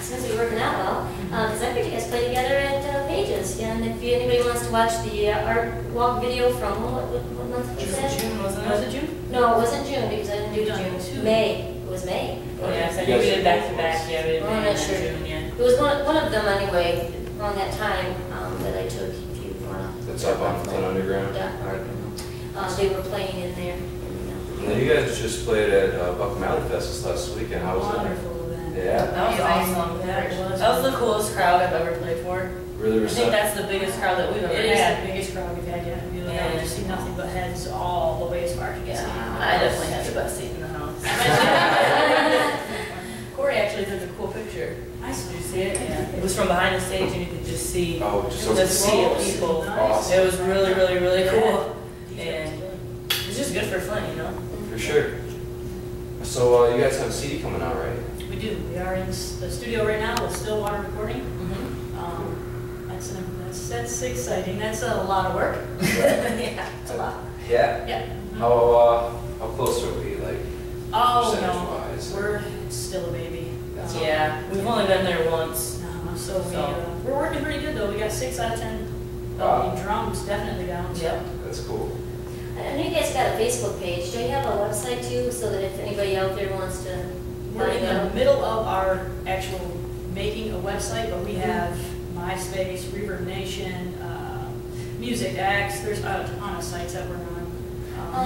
Seems to be working out well. Because I heard you guys play together at Pages. And if anybody wants to watch the art walk video from, what month was that? June, wasn't it? Was it June? No, it wasn't June because I didn't do June. June. May. It was May. Oh, yeah, so I think we did back to back. Yeah, we did I'm May not and sure. June, yeah. It was one of them anyway, around that time that I took. If you want to. That's up on Flint Underground. Yeah. They were playing in there. And then you guys just played at Buck Valley Fest this last weekend. How was it? Wonderful event. Yeah. That was awesome. Yeah, it was. That was the coolest crowd I've ever played for. Really I think receptive. that's the biggest crowd that we've ever It is had. the biggest crowd we've had yet. We look Yeah. out, just see nothing but heads all the way as far as you can see. I definitely had the best seat in the house. Corey actually took a cool picture. Nice. Did you see it? Yeah. It was from behind the stage and you could just see Oh, just the sea of people. Nice. It was really, really, really cool. Yeah. And it's just good for Flint, you know? For sure. So you guys have a CD coming out, right? We do. We are in the studio right now with Stillwater recording. Mm-hmm. That's exciting. That's a lot of work. Yeah. It's a lot. Yeah. Yeah. How close are we, like, Oh, percentage-wise? no. We're still a baby. That's Yeah, we've only been there once. So we're working pretty good though. We got 6 out of 10. Wow. The drums definitely down. Yep. That's cool. I know you guys got a Facebook page. Do you have a website too, so that if anybody out there wants to We're find in the out? middle of our actual making a website, but we have MySpace, Reverb Nation, Music X. There's a ton of sites that we're on.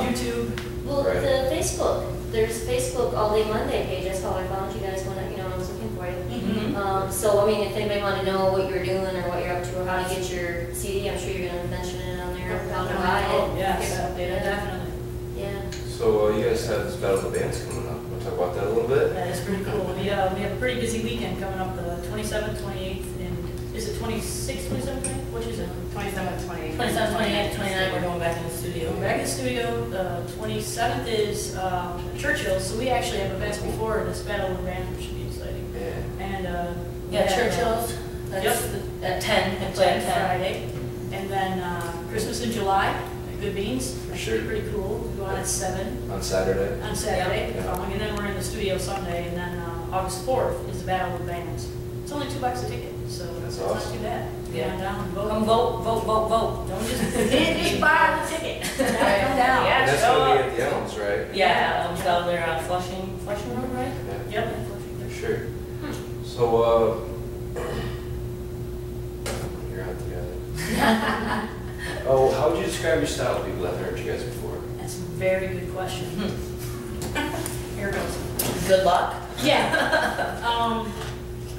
YouTube. Well, Right. the Facebook, there's Facebook AllDay MonDay page. That's how I found you guys when I was looking for you. Mm-hmm. So I mean, if anybody want to know what you're doing or what you're up to or how to get your CD, I'm sure you're going to mention it on there. How to buy Oh, it. yes, Get it updated. yeah, definitely. Yeah. So you guys have this Battle of the Bands coming up. Want to talk about that a little bit? That is pretty cool. We have a pretty busy weekend coming up, the 27th, 28th, and is it 26th, 27th, 28th? Which is it? 27, 28. 27, 28, 29, we're going back in the studio. We're back in the studio. The 27th is Churchill, so we actually have events before this Battle of the Bands, which should be exciting. Yeah. And Yeah, Churchill's. That's at 10. They play at 10. Friday. And then Christmas in July at Good Beans. For That sure. should be pretty cool. We go on at 7 On Saturday. on Saturday. Yeah. And then we're in the studio Sunday. And then August 4th is the Battle of the Bands. It's only $2 a ticket, so That's it's awesome. not too bad. Yeah. Come down and vote. Come vote, vote, vote, vote. Don't just buy the ticket. Come down. Yeah, And that's show going to up. be at the Elms, right? Yeah, I was out there on Flushing Road, right? Yeah. Yep. For sure. So, you're out together. Oh, how would you describe your style to people that haven't heard you guys before? That's a very good question. Here goes. Good luck. Yeah.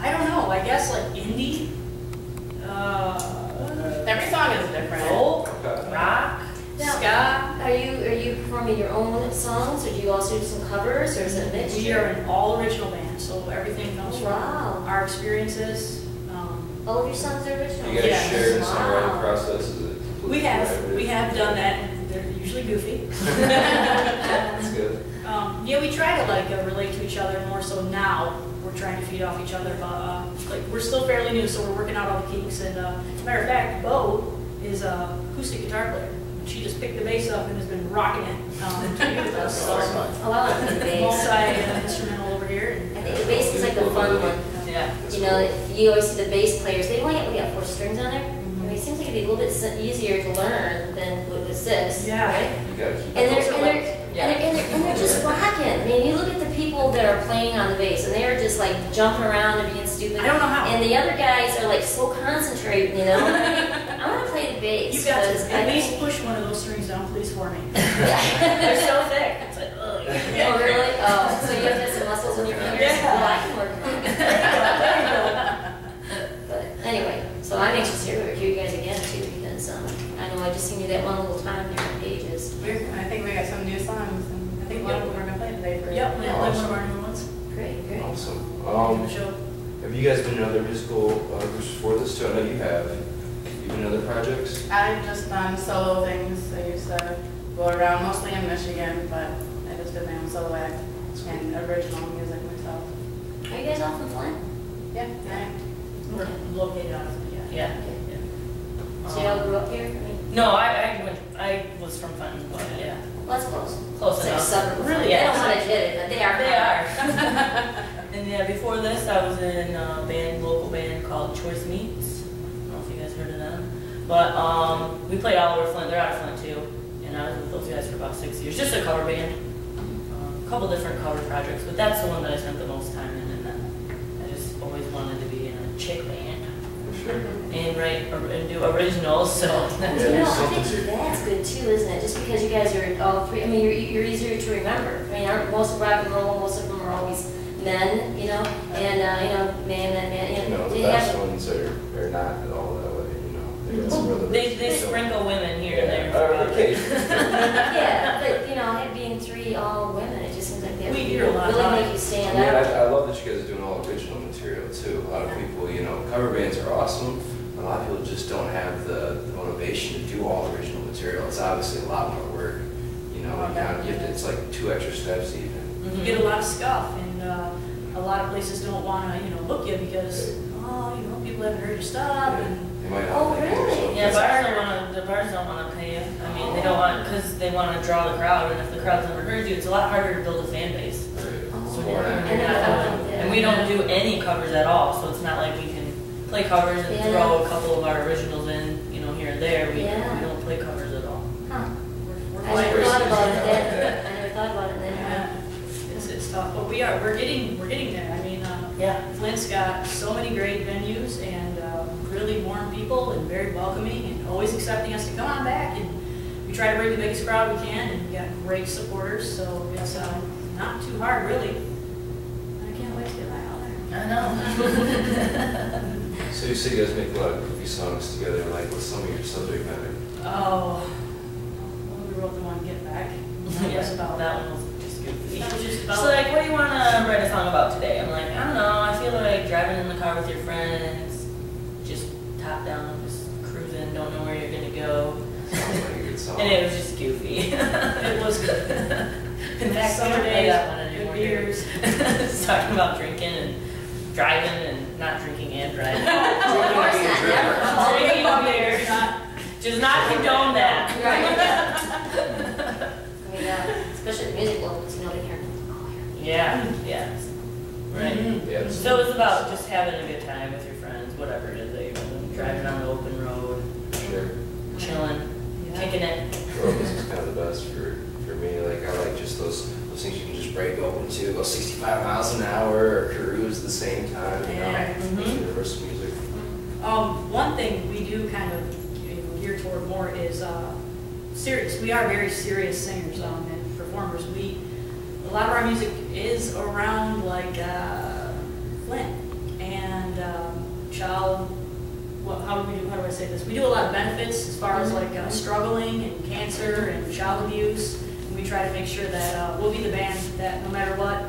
I don't know. I guess like indie. Every song is different. Folk, Okay. Rock. Now, ska. are you performing your own songs, or do you also do some covers, or is it a mixture? We are an all original band, so everything comes Oh, from wow. our experiences. All of your songs are original? You guys Yes. share the Wow. songwriting process? Is it completely We have collaborative? done that, and they're usually goofy. That's good. Yeah, try to like relate to each other more so now. We're trying to feed off each other, but like we're still fairly new, so we're working out all the kinks. And as a matter of fact, Bo is a acoustic guitar player. She just picked the bass up and has been rocking it to be with us. So Oh, I like the bass. multi-instrumental over here. I think the bass is like the fun one. Yeah. You know, you always see the bass players, they only got 4 strings on there. I mean, it seems like it'd be a little bit easier to learn than with the 6, Yeah. right? You gotta keep And they're just rocking. I mean, you look at the people that are playing on the bass, and they are just like jumping around and being stupid. I don't know how. And the other guys are like so concentrated, you know. I want to play the bass. You got to because at I least think- push one of those strings down, please, for me. They're so thick. It's like, ugh. Oh, really? Oh, so you have to have some muscles in your fingers? Yeah. Well, I can work on it. But anyway, so I'm anxious to hear you guys again too, because I know I just seen you that one little time there on Pages. I think we got some new songs, and I think one of them we're gonna play today for. Yep, yeah, like one of our new ones. Great, great. Awesome. Give it a show. Have you guys been in other musical groups before this too? I know you have. You been in other projects? I've just done solo things. I used to go around mostly in Michigan, but I just did my own solo act and original music myself. Are you guys all from Flint? Yeah, We're located out of, Yeah. So y'all grew up here? I mean, No, I was from Fenton, but yeah. well, that's close. Close It's like a enough. suburb. of Really, Flint. yeah. They don't want to admit it, but they are. They are. And yeah, before this, I was in a local band called Choice Meats. I don't know if you guys heard of them. But we played all over Flint. They're out of Flint too. And I was with those guys for about 6 years. Just a cover band. A couple different cover projects, but that's the one that I spent the most time in. And then I just always wanted to be in a chick band. Sure. And write and do originals, so that's You know, I think that's good too, isn't it? Just because you guys are all three, I mean, you're easier to remember. I mean, aren't most of rock and roll, most of them are always men, you know, and, you know, man, You know, the they best have, ones are not at all that way, you know. They got some other they ones. sprinkle women here and Yeah, there. occasionally. yeah, but, you know, it being 3 all women, it just seems like that We would hear a lot really about make it. you I stand mean, out. I love that you guys are doing all original material too. A lot of people, you know, cover bands are awesome. A lot of people just don't have the motivation to do all original material. It's obviously a lot more work. You know, you have to, it's like 2 extra steps even. You get a lot of scuff, and a lot of places don't want to, you know, book you because, oh, you know, people haven't heard your stuff, and They might not Oh, think it, really? so- Yeah, the bars don't want to pay you. I mean, they don't want, because they want to draw the crowd, and if the crowd's never heard you, it's a lot harder to build a fan base. Right. So More we're than- not doing, and we don't do any covers at all, so it's not like we can play covers and Yeah. throw a couple of our originals in, you know, here and there. We Yeah. don't play covers at all. Huh. we're I never players. thought about it Yeah. then. I never thought about it then. Yeah, it's tough, but we're getting there. I mean, Yeah. Flint's got so many great venues and really warm people and very welcoming and always accepting us to come on back. And we try to bring the biggest crowd we can, and we got great supporters, so it's not too hard, really. I can't wait to get back out there. I know. So you say you guys make a lot of goofy songs together, like what's some of your subject matter? Oh, well, we wrote the one Get Back. That was about That one was just goofy. That was just She's about. like, what do you want to write a song about today? I'm like, I don't know. I feel like driving in the car with your friends, just top down, just cruising, don't know where you're going to go. Sounds like a good song. And it was just goofy. It was good. In fact, Summer I days, got one good anymore. beers. It's talking about drinking and driving and not drinking and driving. Of course not, never. Drinking beer. Just not condone that. Right. I mean, especially the music world, because you know they hear. Yeah, yeah. Right. Yeah. So it's about just having a good time with your friends, whatever it is that you're doing. Driving on the open road, Sure. chilling, kicking it. Road music's kind of the best for me. Like I like just those things you can just break open to, go 65 miles an hour or cruise at the same time. You know, Yeah. Mhm. universal music. One thing we do kind of gear toward more is serious. We are very serious singers and performers. A lot of our music is around like Flint and child. How do I say this? We do a lot of benefits as far as like struggling and cancer and child abuse. And we try to make sure that we'll be the band that no matter what,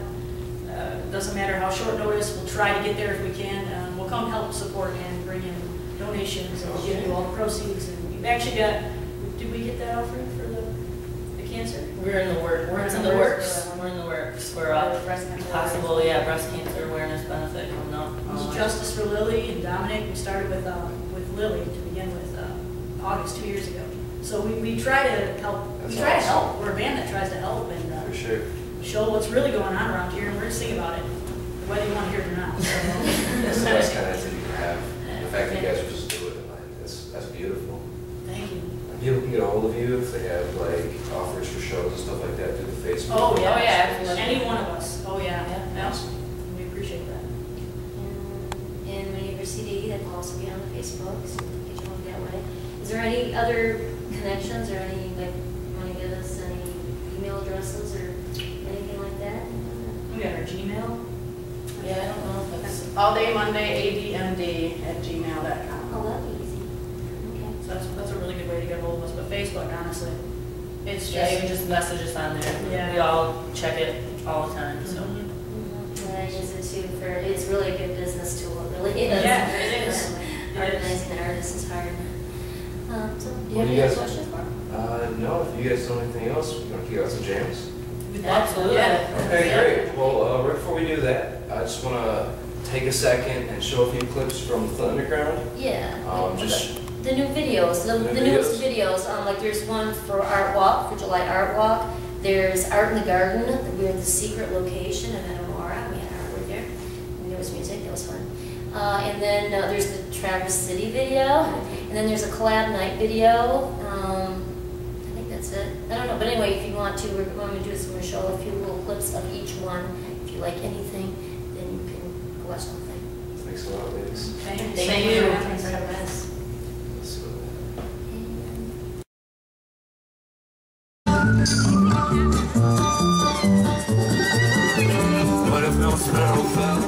doesn't matter how short notice, we'll try to get there if we can. We'll come help support and bring in donations and give you all the proceeds. And we've actually got, did we get that offer for the cancer? We're in the works. We're in the works for breast cancer awareness benefit coming up. Justice for Lily and Dominic. We started with Lily to begin with August 2 years ago. So we try to help. That's We try to awesome. help. We're a band that tries to help and For sure. show what's really going on around here, and we're gonna sing about it, whether you want to hear it or not. That's the best kind of activity to have. The fact that you guys are just doing it, like, that's beautiful. Thank you. People can get a hold of you if they have like offers for shows and stuff like that through the Facebook. Oh yeah, absolutely. Any one of us. Oh yeah, yeah. Awesome. We appreciate that. And when you have your CD, that will also be on the Facebook, so get you on that way. Is there any other connections or any, like, want to give us any email addresses or anything like that? We got our Gmail. Yeah, I don't know if it's. AllDayMonDay@gmail.com. Oh, that'd be easy. Okay. So that's a really good way to get a hold of us. But Facebook, honestly, it's just. Yeah, you can just message us on there. Yeah. We all check it all the time, so. Yeah, I use it too for, it's really a good business tool, it really is. Yeah, it is. Organizing an artist is hard. So, do you What have do you any guys- questions for me? No, if you guys don't know anything else, you want to kick out some jams? Absolutely. Yeah. Okay, great. Well, right before we do that, I just want to take a second and show a few clips from the Underground. Yeah. Just The new videos, the new newest videos, like there's one for Art Walk, for July Art Walk. There's Art in the Garden, we're the secret location in Metamora, we had artwork there. And there was music, that was fun. And then there's the Traverse City video, and then there's a collab night video. I think that's it. I don't know, but anyway, if you want to, we're going to do is we're going to show a few little clips of each one. If you like anything, then you can watch something. thanks a lot, ladies. Thank you. Thank you. Thanks for having us. Let's see what What if no sparrow fell?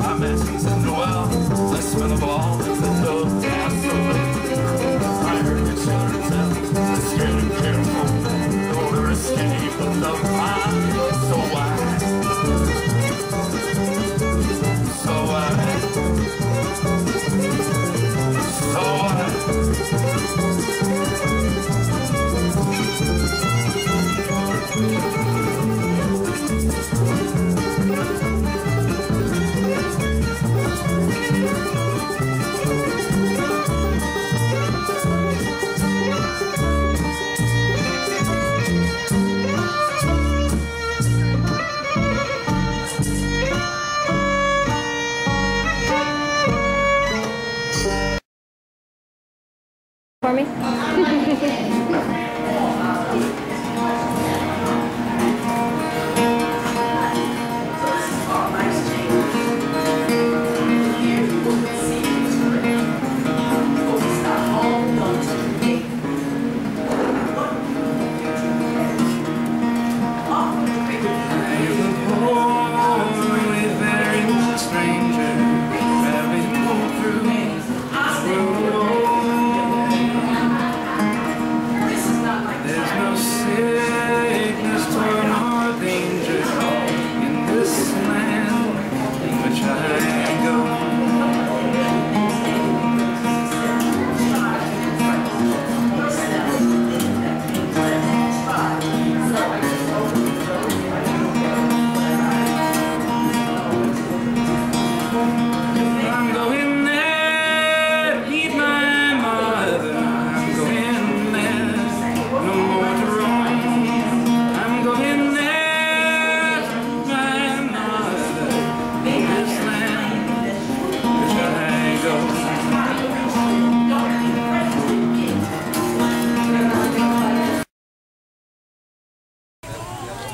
I met he's in the well. The smell of all in the dove. I heard your children tell. The scared and careful. Order escape of the mind. So wide. So wide. So wide. For me?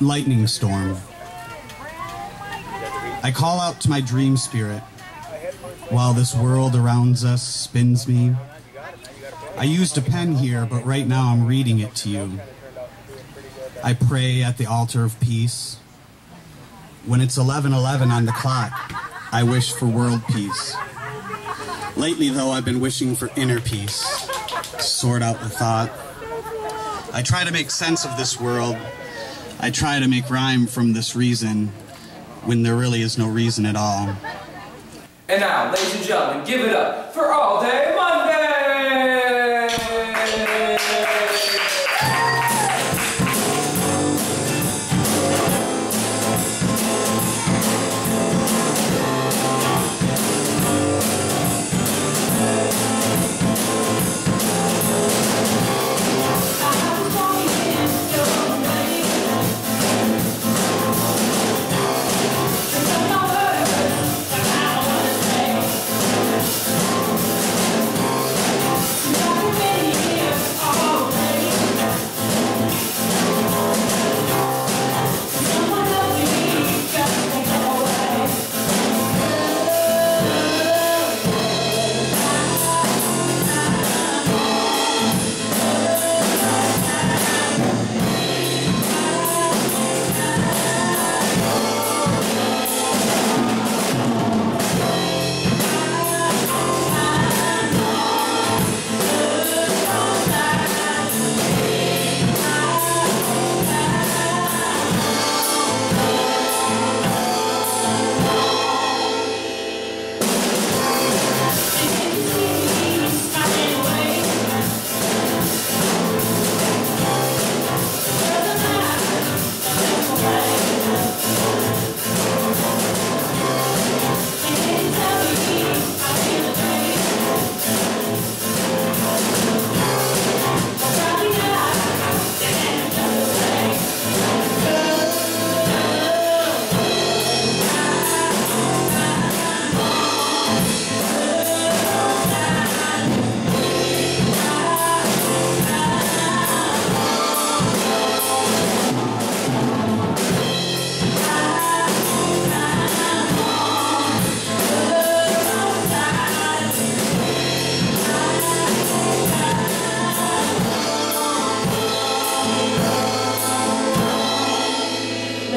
Lightning storm. I call out to my dream spirit while this world around us spins me. I used a pen here, but right now I'm reading it to you. I pray at the altar of peace. When it's 11:11 on the clock, I wish for world peace. Lately, though, I've been wishing for inner peace, to sort out the thought. I try to make sense of this world. I try to make rhyme from this reason when there really is no reason at all. And now, ladies and gentlemen, give it up for AllDay MonDay!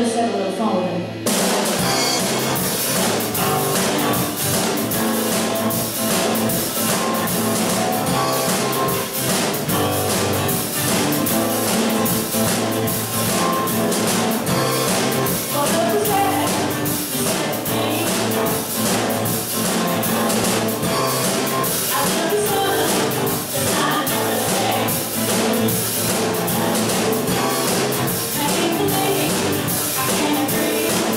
just have a little fun with it. I can't breathe.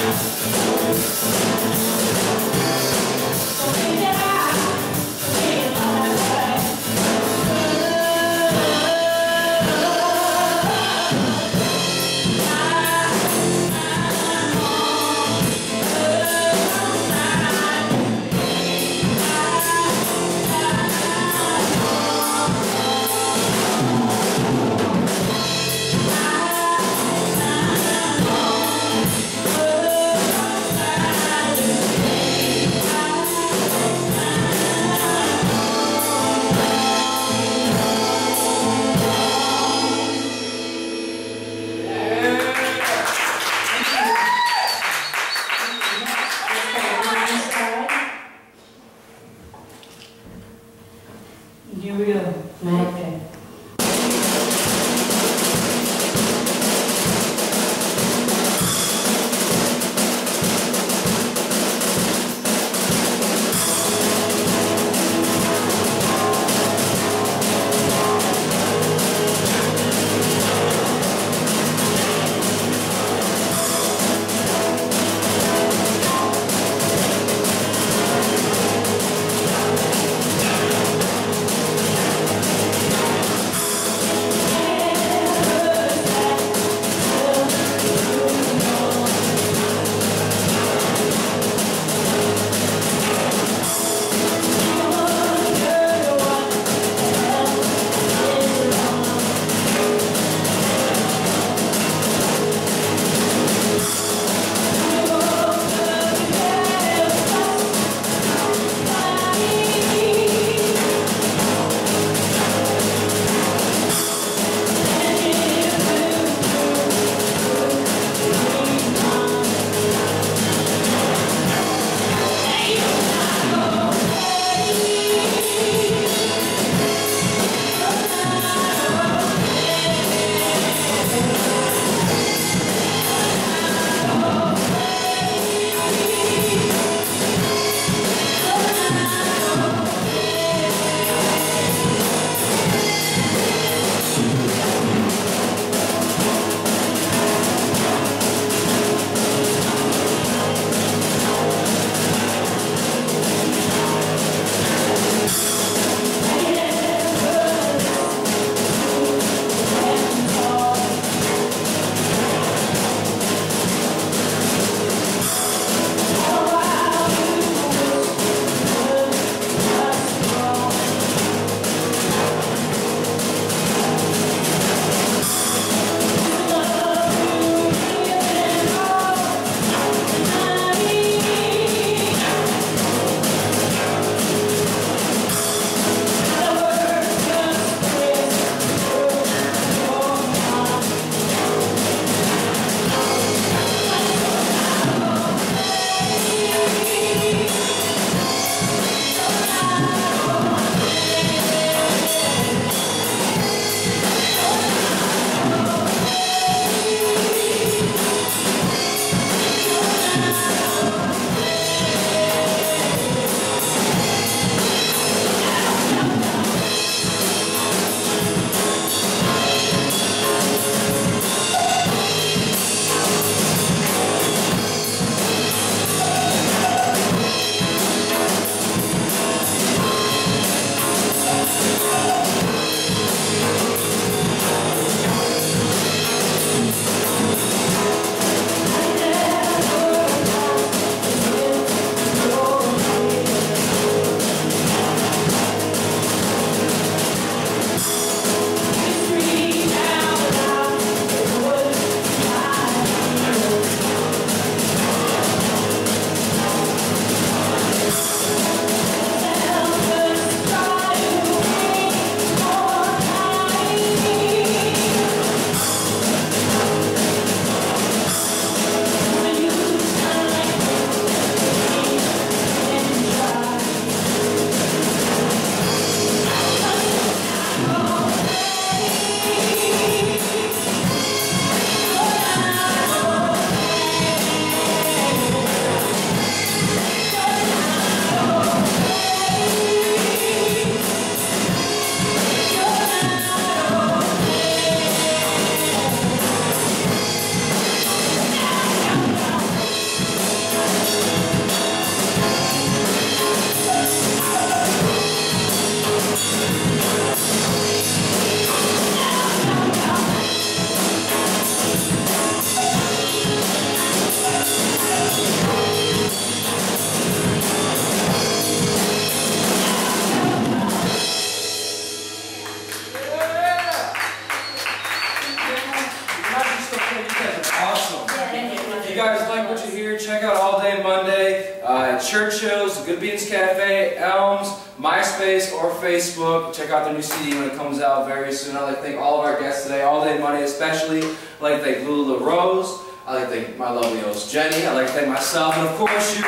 guys like what you hear, check out AllDay MonDay at church shows, Good Beans Cafe, Elms, MySpace, or Facebook. Check out their new CD when it comes out very soon. I'd like to thank all of our guests today, AllDay MonDay especially. I'd like to thank Lula LaRose. I'd like to thank my lovely host Jenny. I'd like to thank myself, and of course you.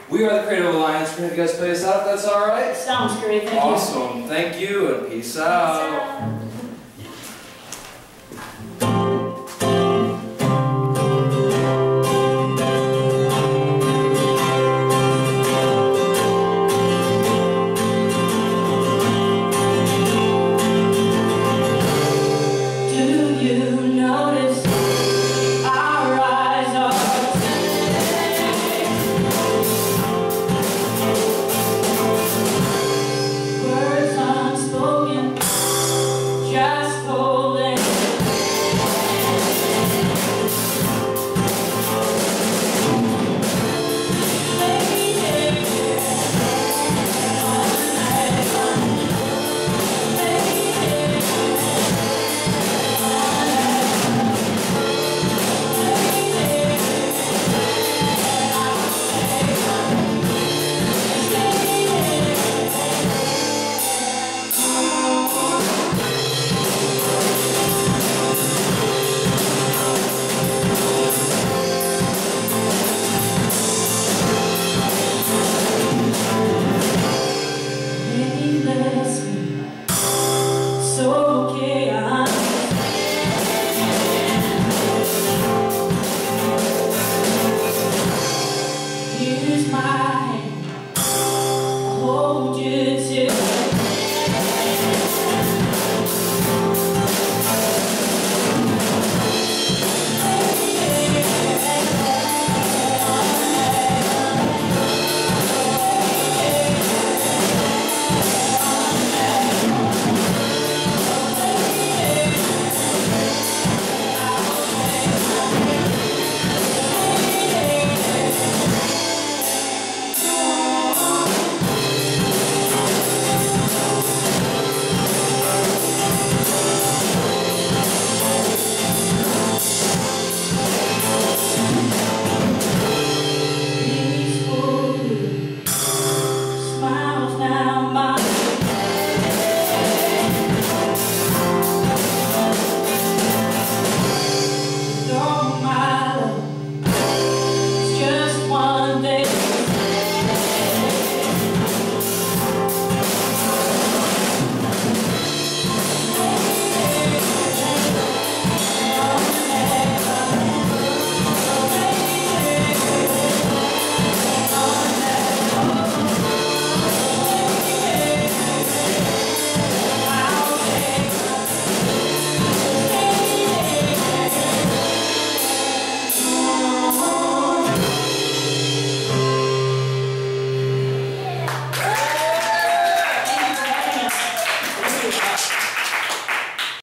We are the Creative Alliance. We're going to have you guys play us out if that's alright. Sounds great, thank you. Awesome. Thank you, and peace out.